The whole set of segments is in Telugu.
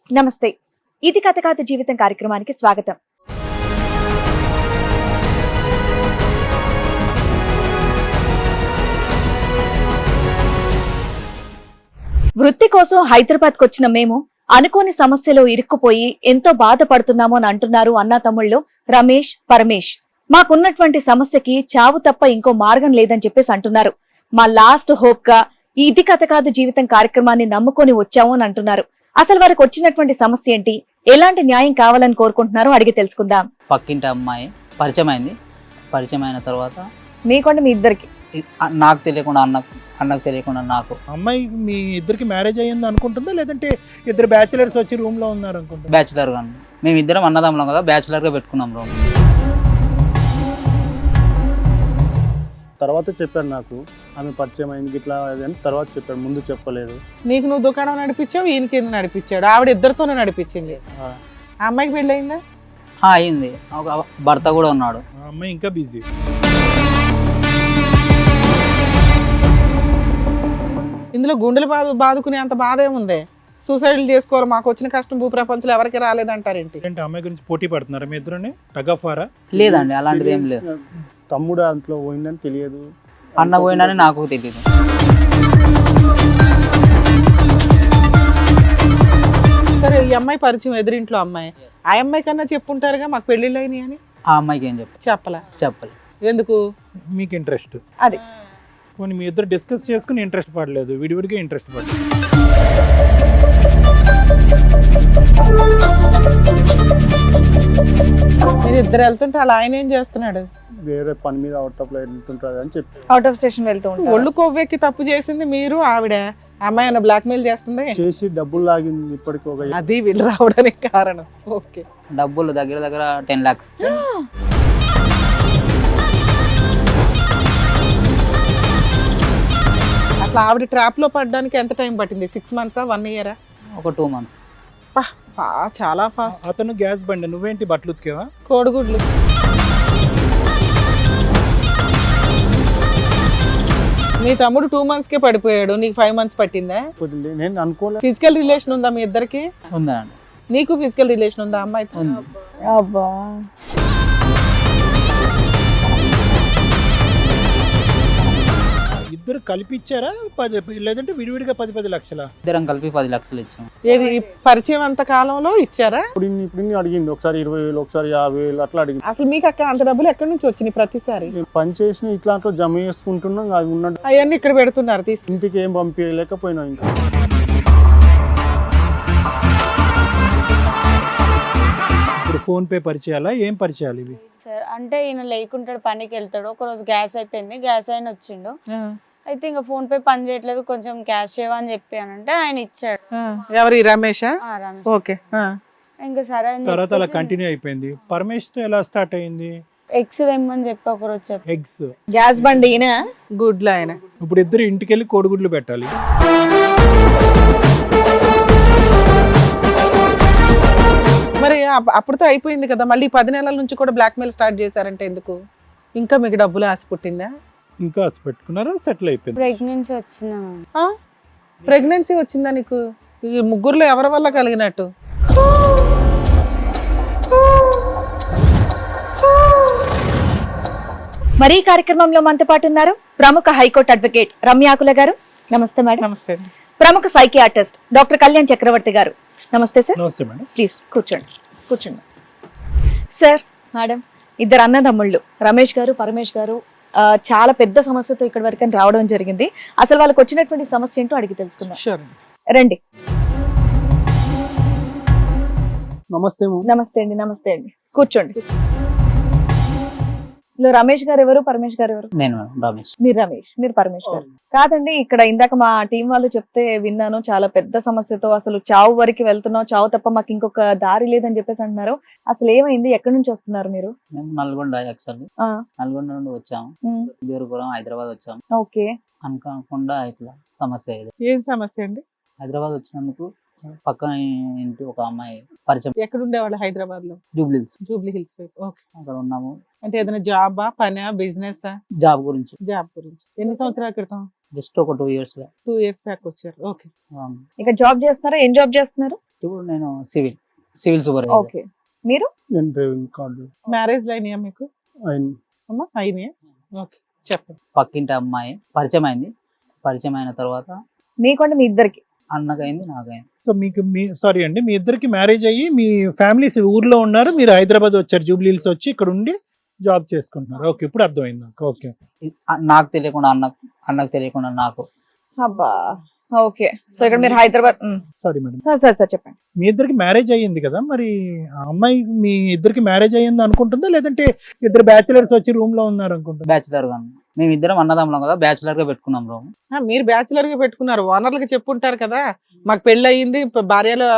నమస్తే. ఇది కథ కాదు జీవితం కార్యక్రమానికి స్వాగతం. వృత్తి కోసం హైదరాబాద్కు వచ్చిన మేము అనుకోని సమస్యలో ఇరుక్కుపోయి ఎంతో బాధపడుతున్నామో అని అంటున్నారు అన్నా తమ్ముళ్ళు రమేష్, పరమేష్. మాకున్నటువంటి సమస్యకి చావు తప్ప ఇంకో మార్గం లేదని చెప్పేసి అంటున్నారు. మా లాస్ట్ హోప్ గా ఈ ఇది కథ కాదు జీవితం కార్యక్రమాన్ని నమ్ముకొని వచ్చాము అని అంటున్నారు. అసలు వారికి వచ్చినటువంటి సమస్య ఏంటి, ఎలాంటి న్యాయం కావాలని కోరుకుంటున్నారో అడిగి తెలుసుకుందాం. పక్కింటి అమ్మాయి పరిచయం అయింది. పరిచయం అయిన తర్వాత మీకంటే మీ ఇద్దరికి నాకు తెలియకుండా అన్నకు తెలియకుండా నాకు. అమ్మాయి మీ ఇద్దరికి మ్యారేజ్ అయ్యింది అనుకుంటుందా, లేదంటే ఇద్దరు బ్యాచిలర్స్ వచ్చి రూమ్ లో ఉన్నారు అనుకుంటా? బ్యాచులర్ గా మేము ఇద్దరం అన్నదమ్ములం కదా, బ్యాచులర్ గా పెట్టుకున్నాం రూమ్. తర్వాత చెప్పాడు నాకు ఆమె పరిచయం అయింది ఇట్లా అని తర్వాత చెప్పాడు, ముందు చెప్పలేదు. నీకు నువ్వు దుకాణం నడిపించావు, ఈయనకి నడిపించాడు, ఆవిడ ఇద్దరితోనే నడిపించింది. ఆ అమ్మాయికి పెళ్ళి అయిందా? అయింది, ఒక భర్త కూడా ఉన్నాడు. ఆ అమ్మాయి ఇంకా బిజీ. ఇందులో గుండెలు బాదుకునే అంత బాధ ఏముంది? సూసైడ్లు చేసుకోవాలి, మాకు వచ్చిన కష్టం భూప్రపంచంలో ఎవరికి రాలేదంటారేంటి? అంటే అమ్మాయి గురించి పోటీ పడుతున్నారా మీ ఇద్దరుని? టగఫారా? లేదండి, అలాంటిది ఏం లేదు. తమ్ముడు అంతలో పోయిందని తెలియదు, అన్న పోయిందని నాకు తెలియదు. సరే, ఈ అమ్మాయి పరిచయం ఎదురింట్లో అమ్మాయి, ఆ అమ్మాయి కన్నా చెప్పుంటారుగా మాకు పెళ్ళిళ్ళు అయినాయి అని. ఆ అమ్మాయికి ఏం చెప్పలే. ఎందుకు? మీకు ఇంట్రెస్ట్ అది కొన్ని మీ ఇద్దరు డిస్కస్ చేసుకుని ఇంట్రెస్ట్ పడలేదు, విడివిడిగా ఇంట్రెస్ట్ పడలేదు. మీరు ఇద్దరు వెళ్తుంటే అలా ఆయన ఏం చేస్తున్నాడు? వేరే పని మీద అవుట్ ఆఫ్ లైన్ వెళ్తుంటారు అని చెప్పి అవుట్ ఆఫ్ స్టేషన్ వెళ్తూ ఉంటారు. ఒళ్ళు కొవ్వెక్కి తప్పు చేసింది మీరు, ఆవిడ అమ్మాయి అన్న బ్లాక్ మెయిల్ చేస్తుంది చేసి డబ్బులు లాగింది. ఇప్పటికి ఒక అది వీళ్ళు రావడానికి కారణం. ఓకే, డబ్బులు దగ్గర 10 lakhs. అట్లా ఆవిడ ట్రాప్ లో పడడానికి ఎంత టైం పట్టింది? 6 months, 1 year? ఒక 2 months. చాలా ఫాస్ట్. అతను గ్యాస్ బండి, నువ్వేంటి బట్టలు ఉతికేవా? కోడిగుడ్లు. మీ తమ్ముడు 2 months కే పడిపోయాడు, నీకు 5 months పట్టిందా? నేను అనుకోలేదు. ఫిజికల్ రిలేషన్ ఉందా మీ ఇద్దరికి? ఉందండి. నీకు ఫిజికల్ రిలేషన్ ఉందా అమ్మాయితో? ఉంది. అబ్బా, ఇద్దరు కలిపి ఇచ్చారా, లేదంటే విడివిడిగా 10 లక్షల? ఇద్దరం కలిపి 10 లక్షలు ఇచ్చాం. ఏది పరిచయం అంత కాలంలో ఇచ్చారా? ఇప్పుడు అడిగింది, ఒకసారి 20,000, ఒకసారి 50,000 అట్లా అడిగింది. అసలు మీకు అక్కడ అంత డబ్బులు ఎక్కడి నుంచి వచ్చినాయి ప్రతిసారి? నేను పని చేసిన ఇట్లాంట్లో జమ చేసుకుంటున్నాం, అవి ఉన్నట్టు అవన్నీ ఇక్కడ పెడుతున్నారు తీసుకు. ఇంటికి ఏం పంపించలేకపోయినా. ఇంకా ఇప్పుడు ఫోన్ పే పరిచయాలా, ఏం పరిచయాలు ఇవి? సార్ అంటే ఈయన లేకుంటాడు, పనికి వెళ్తాడు. ఒకరోజు గ్యాస్ అయిపోయింది, గ్యాస్ అయిన వచ్చిండు. అయితే ఇంకా ఫోన్ పే పని చేయట్లేదు, కొంచెం క్యాష్ ఇవ్వని చెప్పానంటే ఆయన ఇచ్చాడు. ఎవరి రమేషా? రమేష్. ఓకే. ఇంకా సరే అని తర్వాత అలా చెప్పేసి కంటిన్యూ అయిపోయింది. పరమేష్ తో ఎలా స్టార్ట్ అయింది? ఎగ్స్ తెమ్మని చెప్పి ఒకరోజు చెప్పి ఎగ్స్. గ్యాస్ బండి ఈయన, గుడ్లు ఆయన. ఇప్పుడు ఇద్దరు ఇంటికి వెళ్ళి కోడిగుడ్లు పెట్టాలి. మరి అప్పుడుతో అయిపోయింది కదా, మళ్ళీ 10 నెలల నుంచి కూడా బ్లాక్ మెయిల్ స్టార్ట్ చేశారంటే ఎందుకు? ఇంకా మీకు డబ్బులు ఆశ పుట్టిందా? ఇంకా పెట్టుకున్నారా, సెటిల్ అయిపోయింది? ప్రెగ్నెన్సీ వచ్చిందా? ప్రెగ్నెన్సీ వచ్చిందా నీకు? ఈ ముగ్గురులో ఎవరి వల్ల కలిగినట్టు? మరి ఈ కార్యక్రమంలో మనతో పాటు ఉన్నారు ప్రముఖ హైకోర్టు అడ్వకేట్ రమ్యాకుల గారు. నమస్తే మేడం. నమస్తే. ప్రముఖ సైకియాట్రిస్ట్ డాక్టర్ కళ్యాణ్ చక్రవర్తి గారు. నమస్తే సార్. నమస్తే మేడం. ప్లీజ్ కూర్చోండి సార్. మేడం, ఇద్దరు అన్నదమ్ముళ్ళు రమేష్ గారు, పరమేష్ గారు చాలా పెద్ద సమస్యతో ఇక్కడి వరకు రావడం జరిగింది. అసలు వాళ్ళకి వచ్చినటువంటి సమస్య ఏంటో అడిగి తెలుసుకుందాం. రండి. నమస్తే అండి, కూర్చోండి. రమేష్ గారు ఎవరు, పరమేష్ గారు ఎవరు? నేను రమేష్. మీరు రమేష్, మీరు పరమేష్ గారు. కాదండి, ఇక్కడ ఇందాక మా టీం వాళ్ళు చెప్తే విన్నాను, చాలా పెద్ద సమస్యతో అసలు చావు వరకు వెళ్తున్నావు, చావు తప్ప మాకు ఇంకొక దారి లేదని చెప్పేసి అంటున్నారు. అసలు ఏమైంది, ఎక్కడి నుంచి వస్తున్నారు మీరు? మేము నల్గొండ, యాక్చువల్లీ నల్గొండ నుండి వచ్చాము, దేవరపురం, హైదరాబాద్ వచ్చాము. ఓకే. అనుకోకుండా ఇట్లా సమస్య ఇది. ఏం సమస్య అండి? హైదరాబాద్ వచ్చినందుకు పక్కన ఇంటి ఒక అమ్మాయి పరిచయం. ఎక్కడ ఉండేవాళ్ళు? హైదరాబాద్ లో. జూబ్లీ హిల్స్ వైపు. ఓకే. అక్కడ ఉన్నాము. అంటే ఏదైనా జాబా, పనా, బిజినెస్? జాబ్ గురించి. ఎన్ని సంవత్సరాల క్రితం? జస్ట్ ఒక 2 years బ్యాక్. 2 years బ్యాక్ వచ్చారు. ఓకే. ఇక జాబ్ చేస్తున్నారా? ఏం జాబ్ చేస్తున్నారు? ఇప్పుడు నేను సివిల్ సూపర్వైజర్. ఓకే. మీరు నేను డ్రైవింగ్ కార్డు మ్యారేజ్ అయినాయా మీకు? ఆయన అమ్మా అయినాయా? ఓకే చెప్పండి. పక్కింటి అమ్మాయి పరిచయం అయింది. పరిచయం అయిన తర్వాత మీకంటే మీ ఇద్దరికి అన్నకైంది, నాకైంది. సో మీకు సారీ అండి, మీ ఇద్దరికి మ్యారేజ్ అయ్యి మీ ఫ్యామిలీస్ ఊర్లో ఉన్నారు, మీరు హైదరాబాద్ వచ్చారు, జూబ్లీ హిల్స్ వచ్చి ఇక్కడ ఉండి జాబ్ చేసుకుంటున్నారు. ఓకే, ఇప్పుడు అర్థమైంది నాకు. ఓకే, నాకు తెలియకుండా అన్నకు తెలియకుండా నాకు. అబ్బా ఓకే. సో ఇక్కడ మీరు హైదరాబాద్ సారీ మేడం. సార్ చెప్పండి. మీ ఇద్దరికి మ్యారేజ్ అయ్యింది కదా, మరి ఆ అమ్మాయి మీ ఇద్దరికి మ్యారేజ్ అయ్యింది అనుకుంటుందా, లేదంటే ఇద్దరు బ్యాచిలర్స్ వచ్చి రూమ్ లో ఉన్నారు అనుకుంటుందా? బ్యాచులర్ గా మేము ఇద్దరం అన్నదమ్ములం కదా, బ్యాచులర్ గా పెట్టుకున్నాం రూమ్. మీరు బ్యాచులర్ గా పెట్టుకున్నారు, ఓనర్లకి చెప్పుంటారు కదా మాకు పెళ్లి అయ్యింది, భార్యలు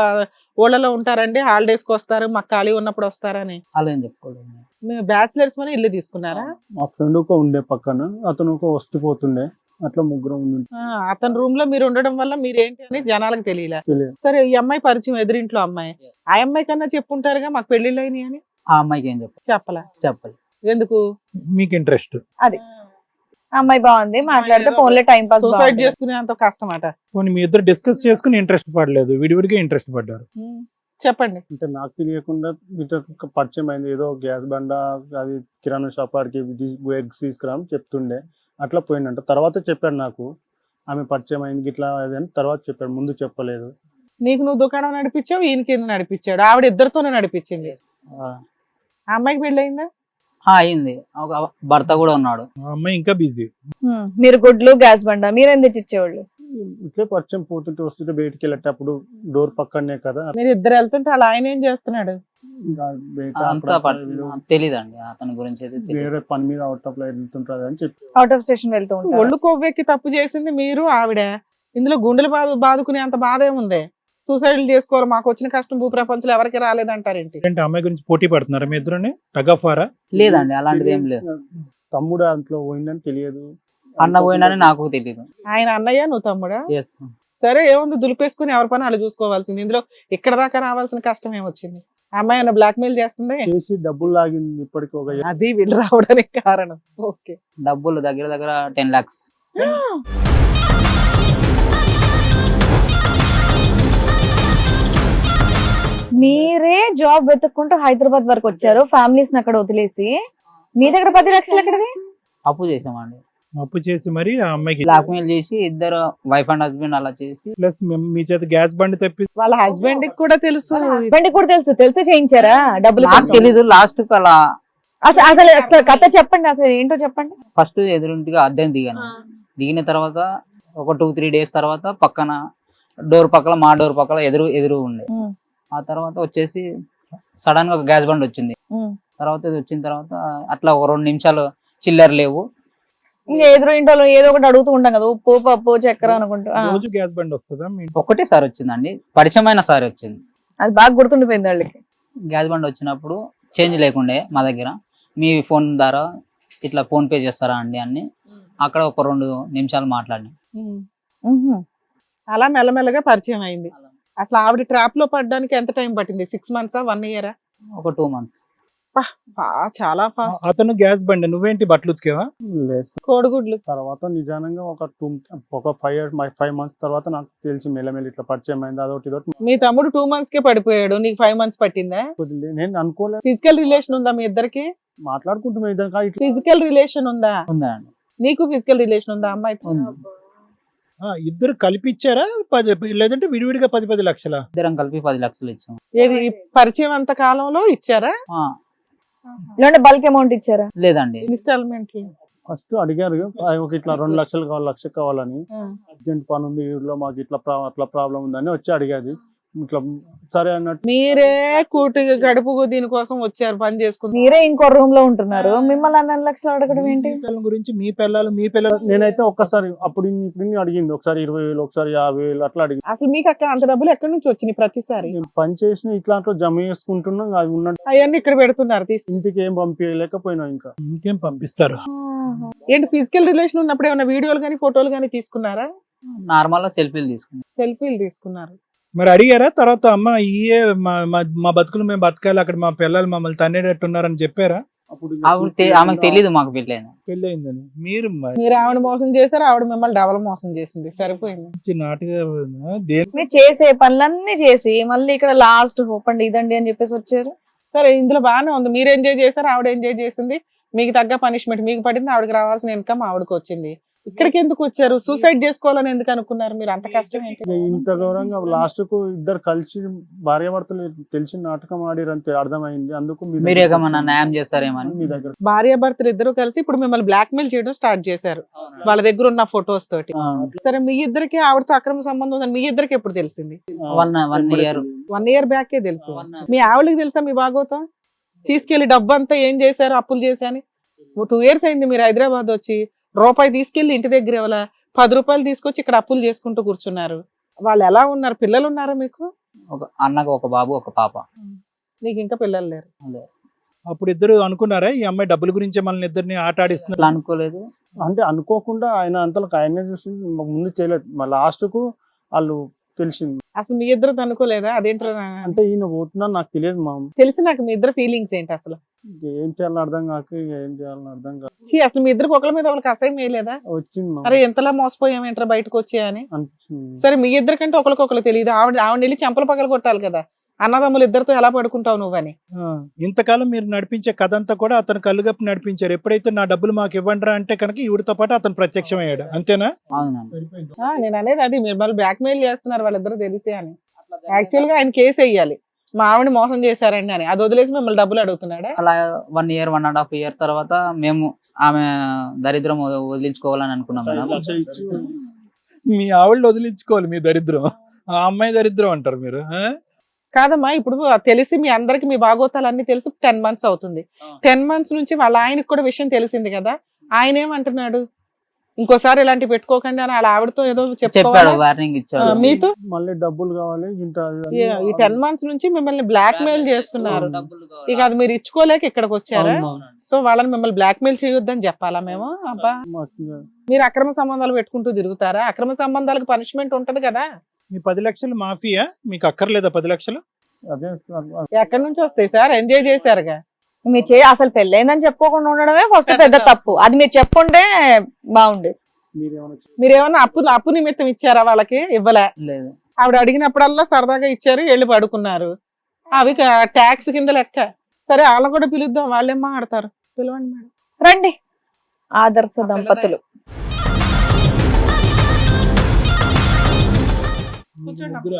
ఊళ్ళలో ఉంటారండి, హాలిడేస్ కి వస్తారు, మాకు ఖాళీ ఉన్నప్పుడు వస్తారని. అలా ఏం చెప్పుకోలేదు. మీరు బ్యాచులర్స్ అని ఇల్లు తీసుకున్నారా? మా ఫ్రెండ్ ఒక ఉండే పక్కన, అతను ఒక వస్తుపోతుండే, అట్లా ముగ్గురం ఉండి అతని రూమ్ లో మీరు ఉండడం వల్ల మీరేంటి అని జనాలకు తెలియలే. తెలియదు. సరే ఈ అమ్మాయి పరిచయం, ఎదురింట్లో అమ్మాయి, ఆ అమ్మాయి కన్నా చెప్పుంటారుగా మాకు పెళ్లిళ్ళు అయినాయి అని. ఆ అమ్మాయికి ఏం చెప్పలా? చెప్పాలి. ఎందుకు? మీకు ఇంట్రెస్ట్? అది అమ్మాయి బాగుంది, మాట్లాడితే ఫోన్లో టైం పాస్. సూసైడ్ చేసుకునే అంత కష్టం అట. పోనీ మీ ఇద్దరు డిస్కస్ చేసుకుని ఇంట్రెస్ట్ పడలేదు, విడివిడిగా ఇంట్రెస్ట్ పడ్డారు. చెప్పండి. అంటే నాకు తెలియకుండా మీతో పరిచయం అయింది, ఏదో గ్యాస్ బండ అది కిరాణా షాప్ ఆడికి ఎగ్స్ తీసుకురాని చెప్తుండే, అట్లా పోయిందంట. తర్వాత చెప్పాడు నాకు, ఆమె పరిచయం అయింది ఇట్లా అని తర్వాత చెప్పాడు, ముందు చెప్పలేదు. నీకు నువ్వు దుకాణం నడిపించావు, ఈయనకి నడిపించాడు, ఆవిడ ఇద్దరితోనే నడిపించింది. ఆ అమ్మాయికి పెళ్లి అయిందా? అయింది, ఒక భర్త కూడా ఉన్నాడు. ఆ అమ్మాయి ఇంకా బిజీ. మీరు గుడ్లు గ్యాస్ బండ మీరేం తెచ్చిచ్చేవాళ్ళు? ఇట్లే పరిచయం పోతుంటే వస్తుంటే బయటికి వెళ్ళేటప్పుడు డోర్ పక్కనే కదా, మీరు ఇద్దరు వెళ్తుంటే అలా ఆయన ఏం చేస్తున్నాడు? అంతా తెలీదండి అతని గురించి అయితే తెలీదు. వేరే పని మీద అవుట్ ఆఫ్ లైట్ వెళ్తుంటారు అని చెప్పి అవుట్ ఆఫ్ స్టేషన్ వెళ్తూ ఉంటారు. ఒళ్ళు కొవ్వెక్కి తప్పు చేసింది మీరు, ఆవిడ. ఇందులో గుండెలు బాదుకునే అంత బాధ ఏముంది? సూసైడ్ చేసుకోవాలి, మాకు వచ్చిన కష్టం భూప్రపంచంలో ఎవరికి రాలేదంటారేంటి? అంటే అమ్మాయి గురించి పోటీ పడుతున్నారా మీ ఇద్దరుని? టగఫారా? లేదండి, అలాంటిది ఏం లేదు. తమ్ముడు దాంట్లో పోయిందని తెలియదు, అన్న పోయినని నాకు తెలియదు. ఆయన అన్నయ్య, నువ్వు తమ్ముడా? Yes. సరే ఏముంది, దులిపేసుకుని ఎవరి పని వాళ్ళు చూసుకోవాల్సింది. ఇందులో ఇక్కడ దాకా రావాల్సిన కష్టం ఏమొచ్చింది? అమ్మాయి అన్న బ్లాక్ మెయిల్ చేస్తుంది, చేసి డబ్బులు లాగింది ఇప్పటికి ఒక అది వీళ్ళు రావడానికి కారణం. ఓకే, డబ్బులు దగ్గర దగ్గర 10 lakhs. మీరే జాబ్ వెతుక్కుంటూ హైదరాబాద్ వరకు వచ్చారు, ఫ్యామిలీస్ అక్కడ వదిలేసి. మీ దగ్గర 10 లక్షలు ఎక్కడది? అప్పు చేసామండి, అప్పు చేసి మరి ఆ అమ్మాయికి బ్లాక్ మెయిల్ చేసి ఇద్దరు వైఫ్ అండ్ హస్బెండ్ అలా చేసి ప్లస్ మీ చేత గ్యాస్ బండి తెప్పి వాళ్ళ హస్బెండ్ కి కూడా తెలుసు. హస్బెండ్ కూడా తెలిసి చేయించారా డబ్బులు? నాకు తెలీదు. లాస్ట్ కు అలా అసలు కథ చెప్పండి, అసలు ఏంటో చెప్పండి. ఫస్ట్ ఎదురింటిగా అద్దెం దిగాను. దిగిన తర్వాత ఒక 2-3 days తర్వాత పక్కన డోర్ పక్కల, మా డోర్ పక్కల ఎదురు ఉండే. ఆ తర్వాత వచ్చేసి సడన్ గా ఒక గ్యాస్ బండ్ వచ్చింది. తర్వాత ఇది వచ్చిన తర్వాత అట్లా ఒక 2 నిమిషాలు చిల్లర లేవు, ఇంకా ఎదురు ఇంట్లో ఏదో ఒకటి అడుగుతూ ఉంటాం కదా, ఉప్పు పప్పు చక్కెర అనుకుంటూ. రోజు గ్యాస్ బండి వస్తుందా? ఒకటే సారి వచ్చిందండి, పరిచయమైన సారి వచ్చింది. అది బాగా గుర్తుండిపోయింది వాళ్ళకి. గ్యాస్ బండ్ వచ్చినప్పుడు చేంజ్ లేకుండే మా దగ్గర, మీ ఫోన్ ద్వారా ఇట్లా ఫోన్ పే చేస్తారా అండి అని అక్కడ ఒక 2 నిమిషాలు మాట్లాడినా. అలా మెల్లమెల్లగా పరిచయం అయింది. అసలు ఆవిడ ట్రాప్ లో పడడానికి ఎంత టైం పట్టింది? 6 months, 1 year? ఒక 2 months. చాలా ఫాస్ట్. అతను గ్యాస్ బండి, నువ్వేంటి బట్టలు ఉతికేవా? లెస్ కోడిగుడ్లు. తర్వాత నిజానంగా ఒక 5 months తర్వాత నాకు తెలిసి మెల్లమెల్లి ఇట్లా పరిచయం అయింది, అదొకటి ఇదొకటి. మీ తమ్ముడు 2 months కే పడిపోయాడు, నీకు 5 months పట్టిందా? నేను అనుకోలేదు. ఫిజికల్ రిలేషన్ ఉందా మీ ఇద్దరికి? మాట్లాడుకుంటున్నా ఇద్దరు ఇట్లా ఫిజికల్ రిలేషన్ ఉందా? ఉందండి. నీకు ఫిజికల్ రిలేషన్ ఉందా అమ్మాయితో? ఇద్దరు కలిపిచ్చారా లేదంటే విడివిడిగా 10 లక్షలా? ఇద్దరం కలిపి 10 లక్షలు ఇచ్చాం. ఏది పరిచయం అంత కాలంలో ఇచ్చారా? లేదంటే బల్క్ అమౌంట్ ఇచ్చారా? లేదండి, ఇన్స్టాల్మెంట్. ఫస్ట్ అడిగారు ఒక ఇట్లా 2 లక్షలు కావాలి, 1 లక్ష కావాలని, అర్జెంట్ పని ఉంది ఊళ్ళో మాకు ఇట్లా అట్లా ప్రాబ్లం ఉందని వచ్చి అడిగేది. ఇట్లా సరే అన్నట్టు. మీరే కూటి గడుపు దీనికోసం వచ్చారు, పని చేసుకుని. మీరే ఇంకో రూమ్ లో ఉంటున్నారు, మిమ్మల్ని 2 లక్షలు అడగడం ఏంటి? గురించి మీ పిల్లలు నేనైతే ఒక్కసారి అప్పుడు ఇప్పుడు అడిగింది, ఒకసారి 20,000, ఒకసారి 50,000 అట్లా అడిగింది. అసలు మీకు అక్కడ అంత డబ్బులు ఎక్కడి నుంచి వచ్చినాయి ప్రతిసారి? నేను పని చేసిన ఇట్లాంట్లో జమ చేసుకుంటున్నాం, అవి ఉన్నట్టు అవన్నీ ఇక్కడ పెడుతున్నారు తీసుకు. ఇంటికి ఏం పంపించలేకపోయినా ఇంకా ఇంకేం పంపిస్తారు? ఏంటి ఫిజికల్ రిలేషన్ ఉన్నప్పుడు ఏమైనా వీడియోలు కానీ ఫోటోలు కానీ తీసుకున్నారా? నార్మల్ గా సెల్ఫీలు తీసుకున్నాం. సెల్ఫీలు తీసుకున్నారు. మరి అడిగారా తర్వాత, అమ్మ ఇయే మా బతుకులు మేము బతకాలి, అక్కడ మా పిల్లలు మమ్మల్ని తన్నేటట్టున్నారని చెప్పారా? ఆమెకు తెలియదు మాకు పెళ్ళైంది. పెళ్ళయిందని మీరు మీరు ఆవిడ మోసం చేశారు, ఆవిడ మిమ్మల్ని డబల్ మోసం చేసింది, సరిపోయింది. మంచి నాటుగా దేని మీరు చేసే పనులన్నీ చేసి మళ్ళీ ఇక్కడ లాస్ట్ హోప్ అండి ఇదండి అని చెప్పేసి వచ్చారు. సరే ఇందులో బాగానే ఉంది, మీరు ఎంజాయ్ చేశారు, ఆవిడ ఎంజాయ్ చేసింది, మీకు తగ్గ పనిష్మెంట్ మీకు పడింది, ఆవిడకి రావాల్సిన ఇన్కమ్ ఆవిడకి వచ్చింది. ఇక్కడికి ఎందుకు వచ్చారు? సూసైడ్ చేసుకోవాలని ఎందుకు అనుకున్నారు మీరు? అంత కష్టం ఏంటి? ఇక ఇంత గౌరవంగా లాస్ట్ కు ఇద్దరు కలిసి భార్యాభర్తలు తెలిసి నాటకం ఆడిరంతే అర్థమైంది. అందుకు మీ మీరు దగ్గరకు ఏమన్నా వచ్చాను. న్యాయం చేస్తారేమని. మీ దగ్గర భార్యాభర్తలు ఇద్దరు కలిసి ఇప్పుడు మిమ్మల్ని బ్లాక్ మెయిల్ చేయడం స్టార్ట్ చేశారు వాళ్ళ దగ్గర ఉన్న ఫొటోస్ తోటి. సరే మీ ఇద్దరికి ఆవిడతో అక్రమ సంబంధం ఉందని మీ ఇద్దరికి ఎప్పుడు తెలిసింది? 1 year 1 year బ్యాకే తెలుసు. మీ ఆవిడకి తెలుసా మీ భాగవతం? తీసుకెళ్లి డబ్బు అంతా ఏం చేశారు, అప్పులు చేశాని. 2 years అయింది మీరు హైదరాబాద్ వచ్చి, రూపాయి తీసుకెళ్లి ఇంటి దగ్గర ఇవ్వాల, 10 రూపాయలు తీసుకొచ్చి ఇక్కడ అప్పులు చేసుకుంటూ కూర్చున్నారు. వాళ్ళు ఎలా ఉన్నారు? పిల్లలు ఉన్నారా మీకు? ఒక అన్నకు ఒక బాబు ఒక పాప. నీకు ఇంకా పిల్లలు లేరు. అప్పుడు ఇద్దరు అనుకున్నారా ఈ అమ్మాయి డబ్బుల గురించి మనల్ని ఇద్దరిని ఆట ఆడిస్తున్నారు? అట్లా అనుకోలేదు. అంటే అనుకోకుండా ఆయన అంతలకు ఆయనే చూసి ముందు చేయలేదు. మా లాస్ట్ కు వాళ్ళు తెలిసింది. అసలు మీ ఇద్దరు అనుకోలేదా? అదేంటో అంటే ఈయన పోతున్నా నాకు తెలియదు మా తెలిసి నాకు మీ ఇద్దరు ఫీలింగ్స్ ఏంటి అసలు? ఏం చేయాలని అర్థం కాక ఇక ఏం చేయాలని అర్థం కాక అసలు మీ ఇద్దరు ఒకళ్ళ మీద ఒకరికి అసహ్యం వేయలేదా? వచ్చింది మా అరే ఎంతలా మోసపోయాం ఏంట్రా బయటకు వచ్చాయని. అనిపించింది. సరే మీ ఇద్దరికంటే ఒకరికొకరు తెలియదు. ఆవిడ వెళ్ళి చెంపలు పగలు కొట్టాలి కదా, అన్నదమ్ములు ఇద్దరితో ఎలా పడుకుంటావు నువ్వని. ఇంతకాలం మీరు నడిపించే కథ అంతా కూడా అతను కళ్ళుగప్పి నడిపించారు. ఎప్పుడైతే నా డబ్బులు మాకు ఇవ్వండిరా అంటే కనుక ఈవిడతో పాటు అతను ప్రత్యక్షమయ్యాడు. అంతేనా? అవునండి. నేను అనేది అది, మీరు మళ్ళీ బ్లాక్ మెయిల్ చేస్తున్నారు వాళ్ళిద్దరు తెలిసి అని. యాక్చువల్ గా ఆయన కేసు వేయాలి, మా ఆవిడ మోసం చేశారండి అని. అది వదిలేసి మిమ్మల్ని డబ్బులు అడుగుతున్నాడా? అలా 1 year 1.5 year తర్వాత మేము ఆమె దరిద్రం వదిలించుకోవాలని అనుకున్నాం మేడం. మీ ఆవిడ వదిలించుకోవాలి మీ దరిద్రం, ఆ అమ్మాయి దరిద్రం అంటారు మీరు. కాదమ్మా, ఇప్పుడు తెలిసి మీ అందరికి మీ భాగోతాలు అన్ని తెలిసి 10 months అవుతుంది. 10 months నుంచి వాళ్ళ ఆయనకి కూడా విషయం తెలిసింది కదా, ఆయన ఏమంటున్నాడు? ఇంకోసారి ఇలాంటివి పెట్టుకోకండి అని వాళ్ళ ఆవిడతో ఏదో చెప్పాడు, చెప్పుకోవాలి. వార్నింగ్ ఇచ్చాడు. మీతో మళ్ళీ డబ్బులు కావాలి ఇంత ఈ 10 months నుంచి మిమ్మల్ని బ్లాక్ మెయిల్ చేస్తున్నారు. ఇక అది మీరు ఇచ్చుకోలేక ఇక్కడికి వచ్చారా? సో వాళ్ళని మిమ్మల్ని బ్లాక్ మెయిల్ చేయొద్దని చెప్పాలా మేము? అబ్బా, మీరు అక్రమ సంబంధాలు పెట్టుకుంటూ తిరుగుతారా? అక్రమ సంబంధాలకు పనిష్మెంట్ ఉంటది కదా. మీ 10 లక్షలు మాఫియా? మీకు అక్కర్లేదా 10 లక్షలు? అదే ఎక్కడి నుంచి వస్తాయి సార్? ఎంజాయ్ చేశారుగా. మీరు అసలు పెళ్ళైందని చెప్పుకోకుండా ఉండడమే ఫస్ట్ పెద్ద తప్పు. అది మీరు చెప్పుంటే బాగుండేది. మీరేమన్నా అప్పు నిమిత్తం ఇచ్చారా వాళ్ళకి? ఇవ్వలే. లేదు. ఆవిడ అడిగినప్పుడల్లా సరదాగా ఇచ్చారు, వెళ్ళి పడుకున్నారు. అవి ట్యాక్స్ కింద లెక్క. సరే వాళ్ళని కూడా పిలుద్దాం, వాళ్ళేం మాట్లాడతారు. పిలవండి మేడం. రండి ఆదర్శ దంపతులు.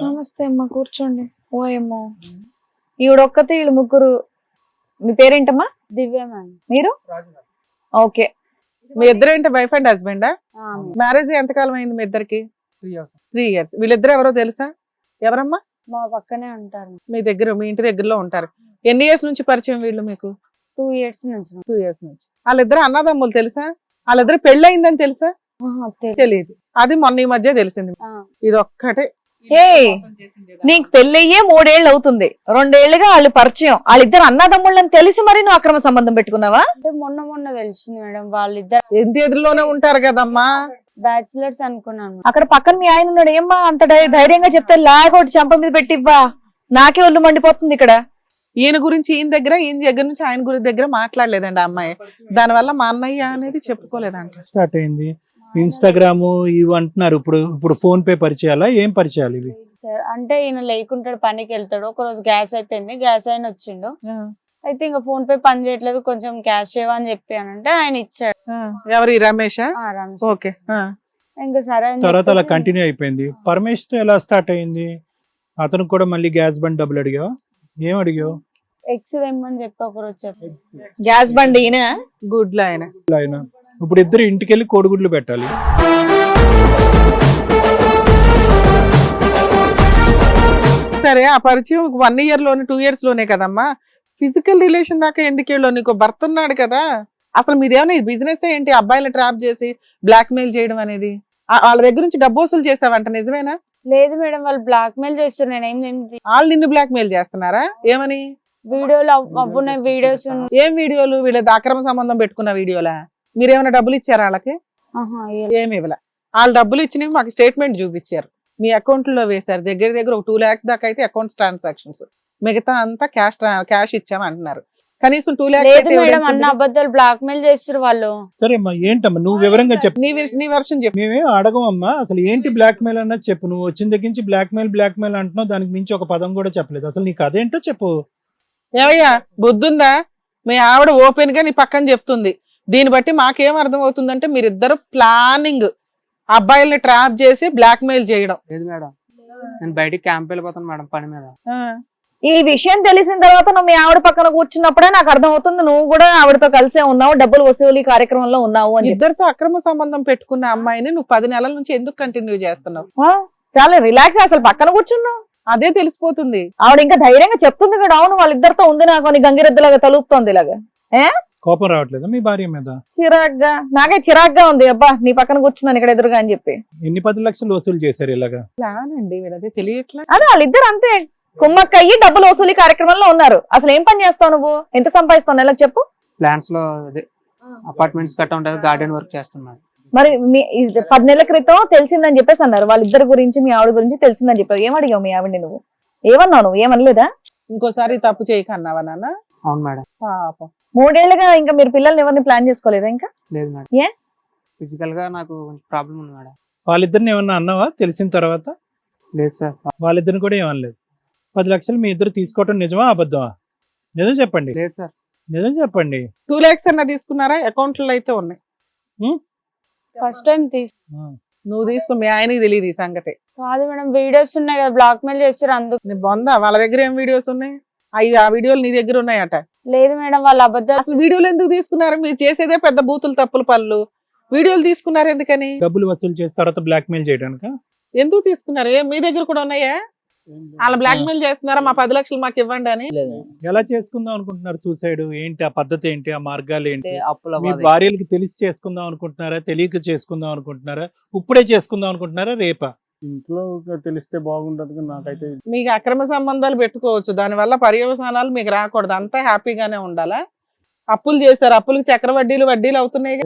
నమస్తే అమ్మా, కూర్చోండి. ఓయమ్మో, ఈవిడొక్కతే, వీళ్ళు ముగ్గురు. మీ పేరేంటమ్మా? దివ్య మేడం. మీరు? ఓకే. మీ ఇద్దరేంటి వైఫ్ అండ్ హస్బెండా? మ్యారేజ్ ఎంతకాలం అయింది మీ ఇద్దరికి? 3 years. వీళ్ళిద్దరు ఎవరో తెలుసా? ఎవరమ్మా? మా పక్కనే ఉంటారు. మీ దగ్గర, మీ ఇంటి దగ్గరలో ఉంటారు. ఎన్ని ఇయర్స్ నుంచి పరిచయం వీళ్ళు మీకు? 2 years నుంచి. 2 years నుంచి. వాళ్ళిద్దరు అన్నదమ్ములు తెలుసా? వాళ్ళిద్దరు పెళ్ళయిందని తెలుసా? తెలియదు. అది మొన్న ఈ మధ్య తెలిసింది. ఇది ఒక్కటే. నీకు పెళ్ళయ్యే 3 ఏళ్ళు అవుతుంది, 2 ఏళ్ళుగా వాళ్ళు పరిచయం. వాళ్ళిద్దరు అన్నదమ్ముళ్ళని తెలిసి మరి నువ్వు అక్రమ సంబంధం పెట్టుకున్నావా? అంటే మొన్న తెలిసింది మేడం. వాళ్ళిద్దరు ఇంటి ఎదురులోనే ఉంటారు కదమ్మా. బ్యాచులర్స్ అనుకున్నాను. అక్కడ పక్కన మీ ఆయన ఉన్నాడు. ఏమ్మా అంత ధైర్యంగా చెప్తే లాగొట్టి చెంప మీద పెట్టివ్వా? నాకే ఒళ్ళు మండిపోతుంది ఇక్కడ. ఈయన గురించి ఈయన దగ్గర నుంచి ఆయన గురించి దగ్గర మాట్లాడలేదండి ఆ అమ్మాయి. దానివల్ల మా అన్నయ్య అనేది చెప్పుకోలేదంట. స్టార్ట్ అయింది ఇన్స్టాగ్రామ్ ఇవి అంటున్నారు. ఇప్పుడు ఫోన్ పే పరిచయాలా? ఏం పరిచయాలు ఇవి? అంటే ఈయన లేకుంటాడు, పనికి వెళ్తాడు. ఒక రోజు గ్యాస్ అయిపోయింది, గ్యాస్ అయిన వచ్చిండు. అయితే ఇంకా ఫోన్ పే పని చేయట్లేదు, కొంచెం క్యాష్ ఇవ్వని చెప్పానంటే ఆయన ఇచ్చాడు. ఎవరు? రమేష్. ఓకే. ఇంకా సరే అని తర్వాత అలా చెప్పేసి కంటిన్యూ అయిపోయింది. పరమేష్ తో ఎలా స్టార్ట్ అయింది? అతను కూడా మళ్ళీ గ్యాస్ బండ్ డబ్బులు అడిగావు? ఏం అడిగావు? ఎక్స్ తెమ్మని చెప్పి ఒక రోజు చెప్పి గ్యాస్ బండి ఈయన గుడ్లు ఆయన. ఆయన ఇప్పుడు ఇద్దరు ఇంటికి వెళ్ళి కోడిగుడ్లు పెట్టాలి. సరే, ఆ పరిచయం 1 year లోనే 2 years లోనే కదమ్మా. ఫిజికల్ రిలేషన్ దాకా ఎందుకు వెళ్ళావు? నీకు భర్త ఉన్నాడు కదా. అసలు మీదేమైనా బిజినెస్ ఏంటి? అబ్బాయిలు ట్రాప్ చేసి బ్లాక్ మెయిల్ చేయడం అనేది. వాళ్ళ దగ్గర నుంచి డబ్బు వసూలు చేసావంట, నిజమేనా? లేదు మేడం, వాళ్ళు బ్లాక్ మెయిల్ చేస్తున్నారు. వాళ్ళు నిన్ను బ్లాక్ మెయిల్ చేస్తున్నారా? ఏమని? వీడియోలు అవ్వున్నాయి, వీడియోస్. ఏం వీడియోలు? వీళ్ళ అక్రమ సంబంధం పెట్టుకున్న వీడియోలా? మీరేమైనా డబ్బులు ఇచ్చారా వాళ్ళకి? ఏమి ఇవ్వలే. వాళ్ళు డబ్బులు ఇచ్చినవి మాకు స్టేట్మెంట్ చూపించారు, మీ అకౌంట్ లో వేశారు. దగ్గర ఒక 2 lakhs దాకా అయితే అకౌంట్ ట్రాన్సాక్షన్స్, మిగతా అంతా క్యాష్ ఇచ్చాము అంటున్నారు. కనీసం 2 లేదు lakhs మేడం, అన్న అబద్ధాలు బ్లాక్ మెయిల్ చేస్తారు వాళ్ళు. సరే అమ్మా, ఏంటమ్మా నువ్వు వివరంగా చెప్పు. నీ వర్షన్ చెప్పు. మేమేం అడగమమ్మా, అసలు ఏంటి బ్లాక్ మెయిల్ అన్నది చెప్పు. నువ్వు వచ్చిన దగ్గర నుంచి బ్లాక్ మెయిల్ అంటున్నావు, దానికి మించి ఒక పదం కూడా చెప్పలేదు. అసలు నీకు అదేంటో చెప్పు. ఏమయ్యా బుద్ధుందా? మీ ఆవిడ ఓపెన్ గా నీ పక్కన చెప్తుంది. దీన్ని బట్టి మాకేం అర్థం అవుతుందంటే మీరిద్దరు ప్లానింగ్ అబ్బాయిల్ని ట్రాప్ చేసి బ్లాక్ మెయిల్ చేయడం. లేదు మేడం, నేను బయటికి క్యాంప్ వెళ్ళిపోతాను మేడం పని మీద. ఈ విషయం తెలిసిన తర్వాత నువ్వు మీ ఆవిడ పక్కన కూర్చున్నప్పుడే నాకు అర్థం అవుతుంది నువ్వు కూడా ఆవిడతో కలిసే ఉన్నావు, డబ్బులు వసూలు కార్యక్రమంలో ఉన్నావు అని చెప్పి. ఇద్దరితో అక్రమ సంబంధం పెట్టుకున్న అమ్మాయిని నువ్వు 10 నెలల నుంచి ఎందుకు కంటిన్యూ చేస్తున్నావు? చాలా రిలాక్స్, అసలు పక్కన కూర్చున్నావు. అదే తెలిసిపోతుంది. ఆవిడ ఇంకా ధైర్యంగా చెప్తుంది కూడా, అవును వాళ్ళిద్దరితో ఉంది నాకు అని, గంగిరెద్దులాగా తలుపుతోంది ఇలాగా. కోపం రావట్లేదా మీ భార్య మీద? చిరాగ్గా, నాకే చిరాగ్గా ఉంది. అబ్బా నీ పక్కన కూర్చున్నాను ఇక్కడ ఎదురుగా అని చెప్పి. ఎన్ని 10 లక్షలు వసూలు చేశారు ఇలాగా? ప్లాన్ అండి వీళ్ళది, తెలియట్లా. అదే వాళ్ళిద్దరు అంతే కుమ్మక్కయ్యి డబ్బులు వసూలు కార్యక్రమంలో ఉన్నారు. అసలు ఏం పని చేస్తావు నువ్వు? ఎంత సంపాదిస్తావు నెలకు చెప్పు? ప్లాన్స్ లో అదే అపార్ట్మెంట్స్ కట్ట ఉంటుంది, గార్డెన్ వర్క్ చేస్తున్నాను. మరి మీ 10 నెలల క్రితం తెలిసిందని చెప్పేసి అన్నారు, వాళ్ళిద్దరి గురించి మీ ఆవిడ గురించి తెలిసిందని చెప్పావు. ఏమడిగావు మీ ఆవిడని నువ్వు? ఏమన్నావు నువ్వు? ఏమనలేదా? ఇంకోసారి తప్పు చేయకన్నావా నాన్న? అవును మేడం. పాపం. 3 ఏళ్లుగా ఇంకా మీరు పిల్లల్ని ఎవరిని ప్లాన్ చేసుకోలేదా ఇంకా? లేదు మేడం. ఏ? ఫిజికల్ గా నాకు ప్రాబ్లం ఉంది మేడం. వాళ్ళిద్దరిని ఏమన్నా అన్నావా తెలిసిన తర్వాత? లేదు సార్. వాళ్ళిద్దరిని కూడా ఏమనలేదు. 10 లక్షలు మీ ఇద్దరు తీసుకోవటం నిజమా అబద్ధమా? నిజం చెప్పండి. లేదు సార్. నిజం చెప్పండి. 2 lakhs అన్నా తీసుకున్నారా? అకౌంట్ లో అయితే ఉన్నాయి. ఫస్ట్ టైం నువ్వు తీసుకో, మీ ఆయనకి తెలియదు ఈ సంగతి. కాదు మేడం, వీడియోస్ ఉన్నాయి కదా బ్లాక్ మెయిల్ చేస్తారు అందుకు. నీ బొందా, వాళ్ళ దగ్గర ఏం వీడియోస్ ఉన్నాయి? ఆ వీడియోలు నీ దగ్గర ఉన్నాయట. లేదు మేడం, వాళ్ళ అబద్ధాలు. అసలు వీడియోలు ఎందుకు తీసుకున్నారు? మీరు చేసేదే పెద్ద బూతులు తప్పులు పనులు, వీడియోలు తీసుకున్నారు ఎందుకని? డబ్బులు వసూలు చేసిన తర్వాత బ్లాక్ మెయిల్ చేయడానికి ఎందుకు తీసుకున్నారు? మీ దగ్గర కూడా ఉన్నాయా? వాళ్ళ బ్లాక్ మెయిల్ చేస్తున్నారా, మా 10 లక్షలు మాకు ఇవ్వండి అని? ఎలా చేసుకుందాం అనుకుంటున్నారు సూసైడ్? ఏంటి ఆ పద్ధతి, ఏంటి ఆ మార్గాలు ఏంటి? అప్పుల మీ భార్యలకి తెలిసి చేసుకుందాం అనుకుంటున్నారా, తెలియక చేసుకుందాం అనుకుంటున్నారా, ఇప్పుడే చేసుకుందాం అనుకుంటున్నారా, రేపా? ఇంట్లో తెలిస్తే బాగుంటది కానీ నాకైతే మీకు అక్రమ సంబంధాలు పెట్టుకోవచ్చు, దానివల్ల పర్యవసానాలు మీకు రాకూడదు, అంతా హ్యాపీగానే ఉండాలా? అప్పులు చేశారు, అప్పులకు వడ్డీలు అవుతున్నాయి.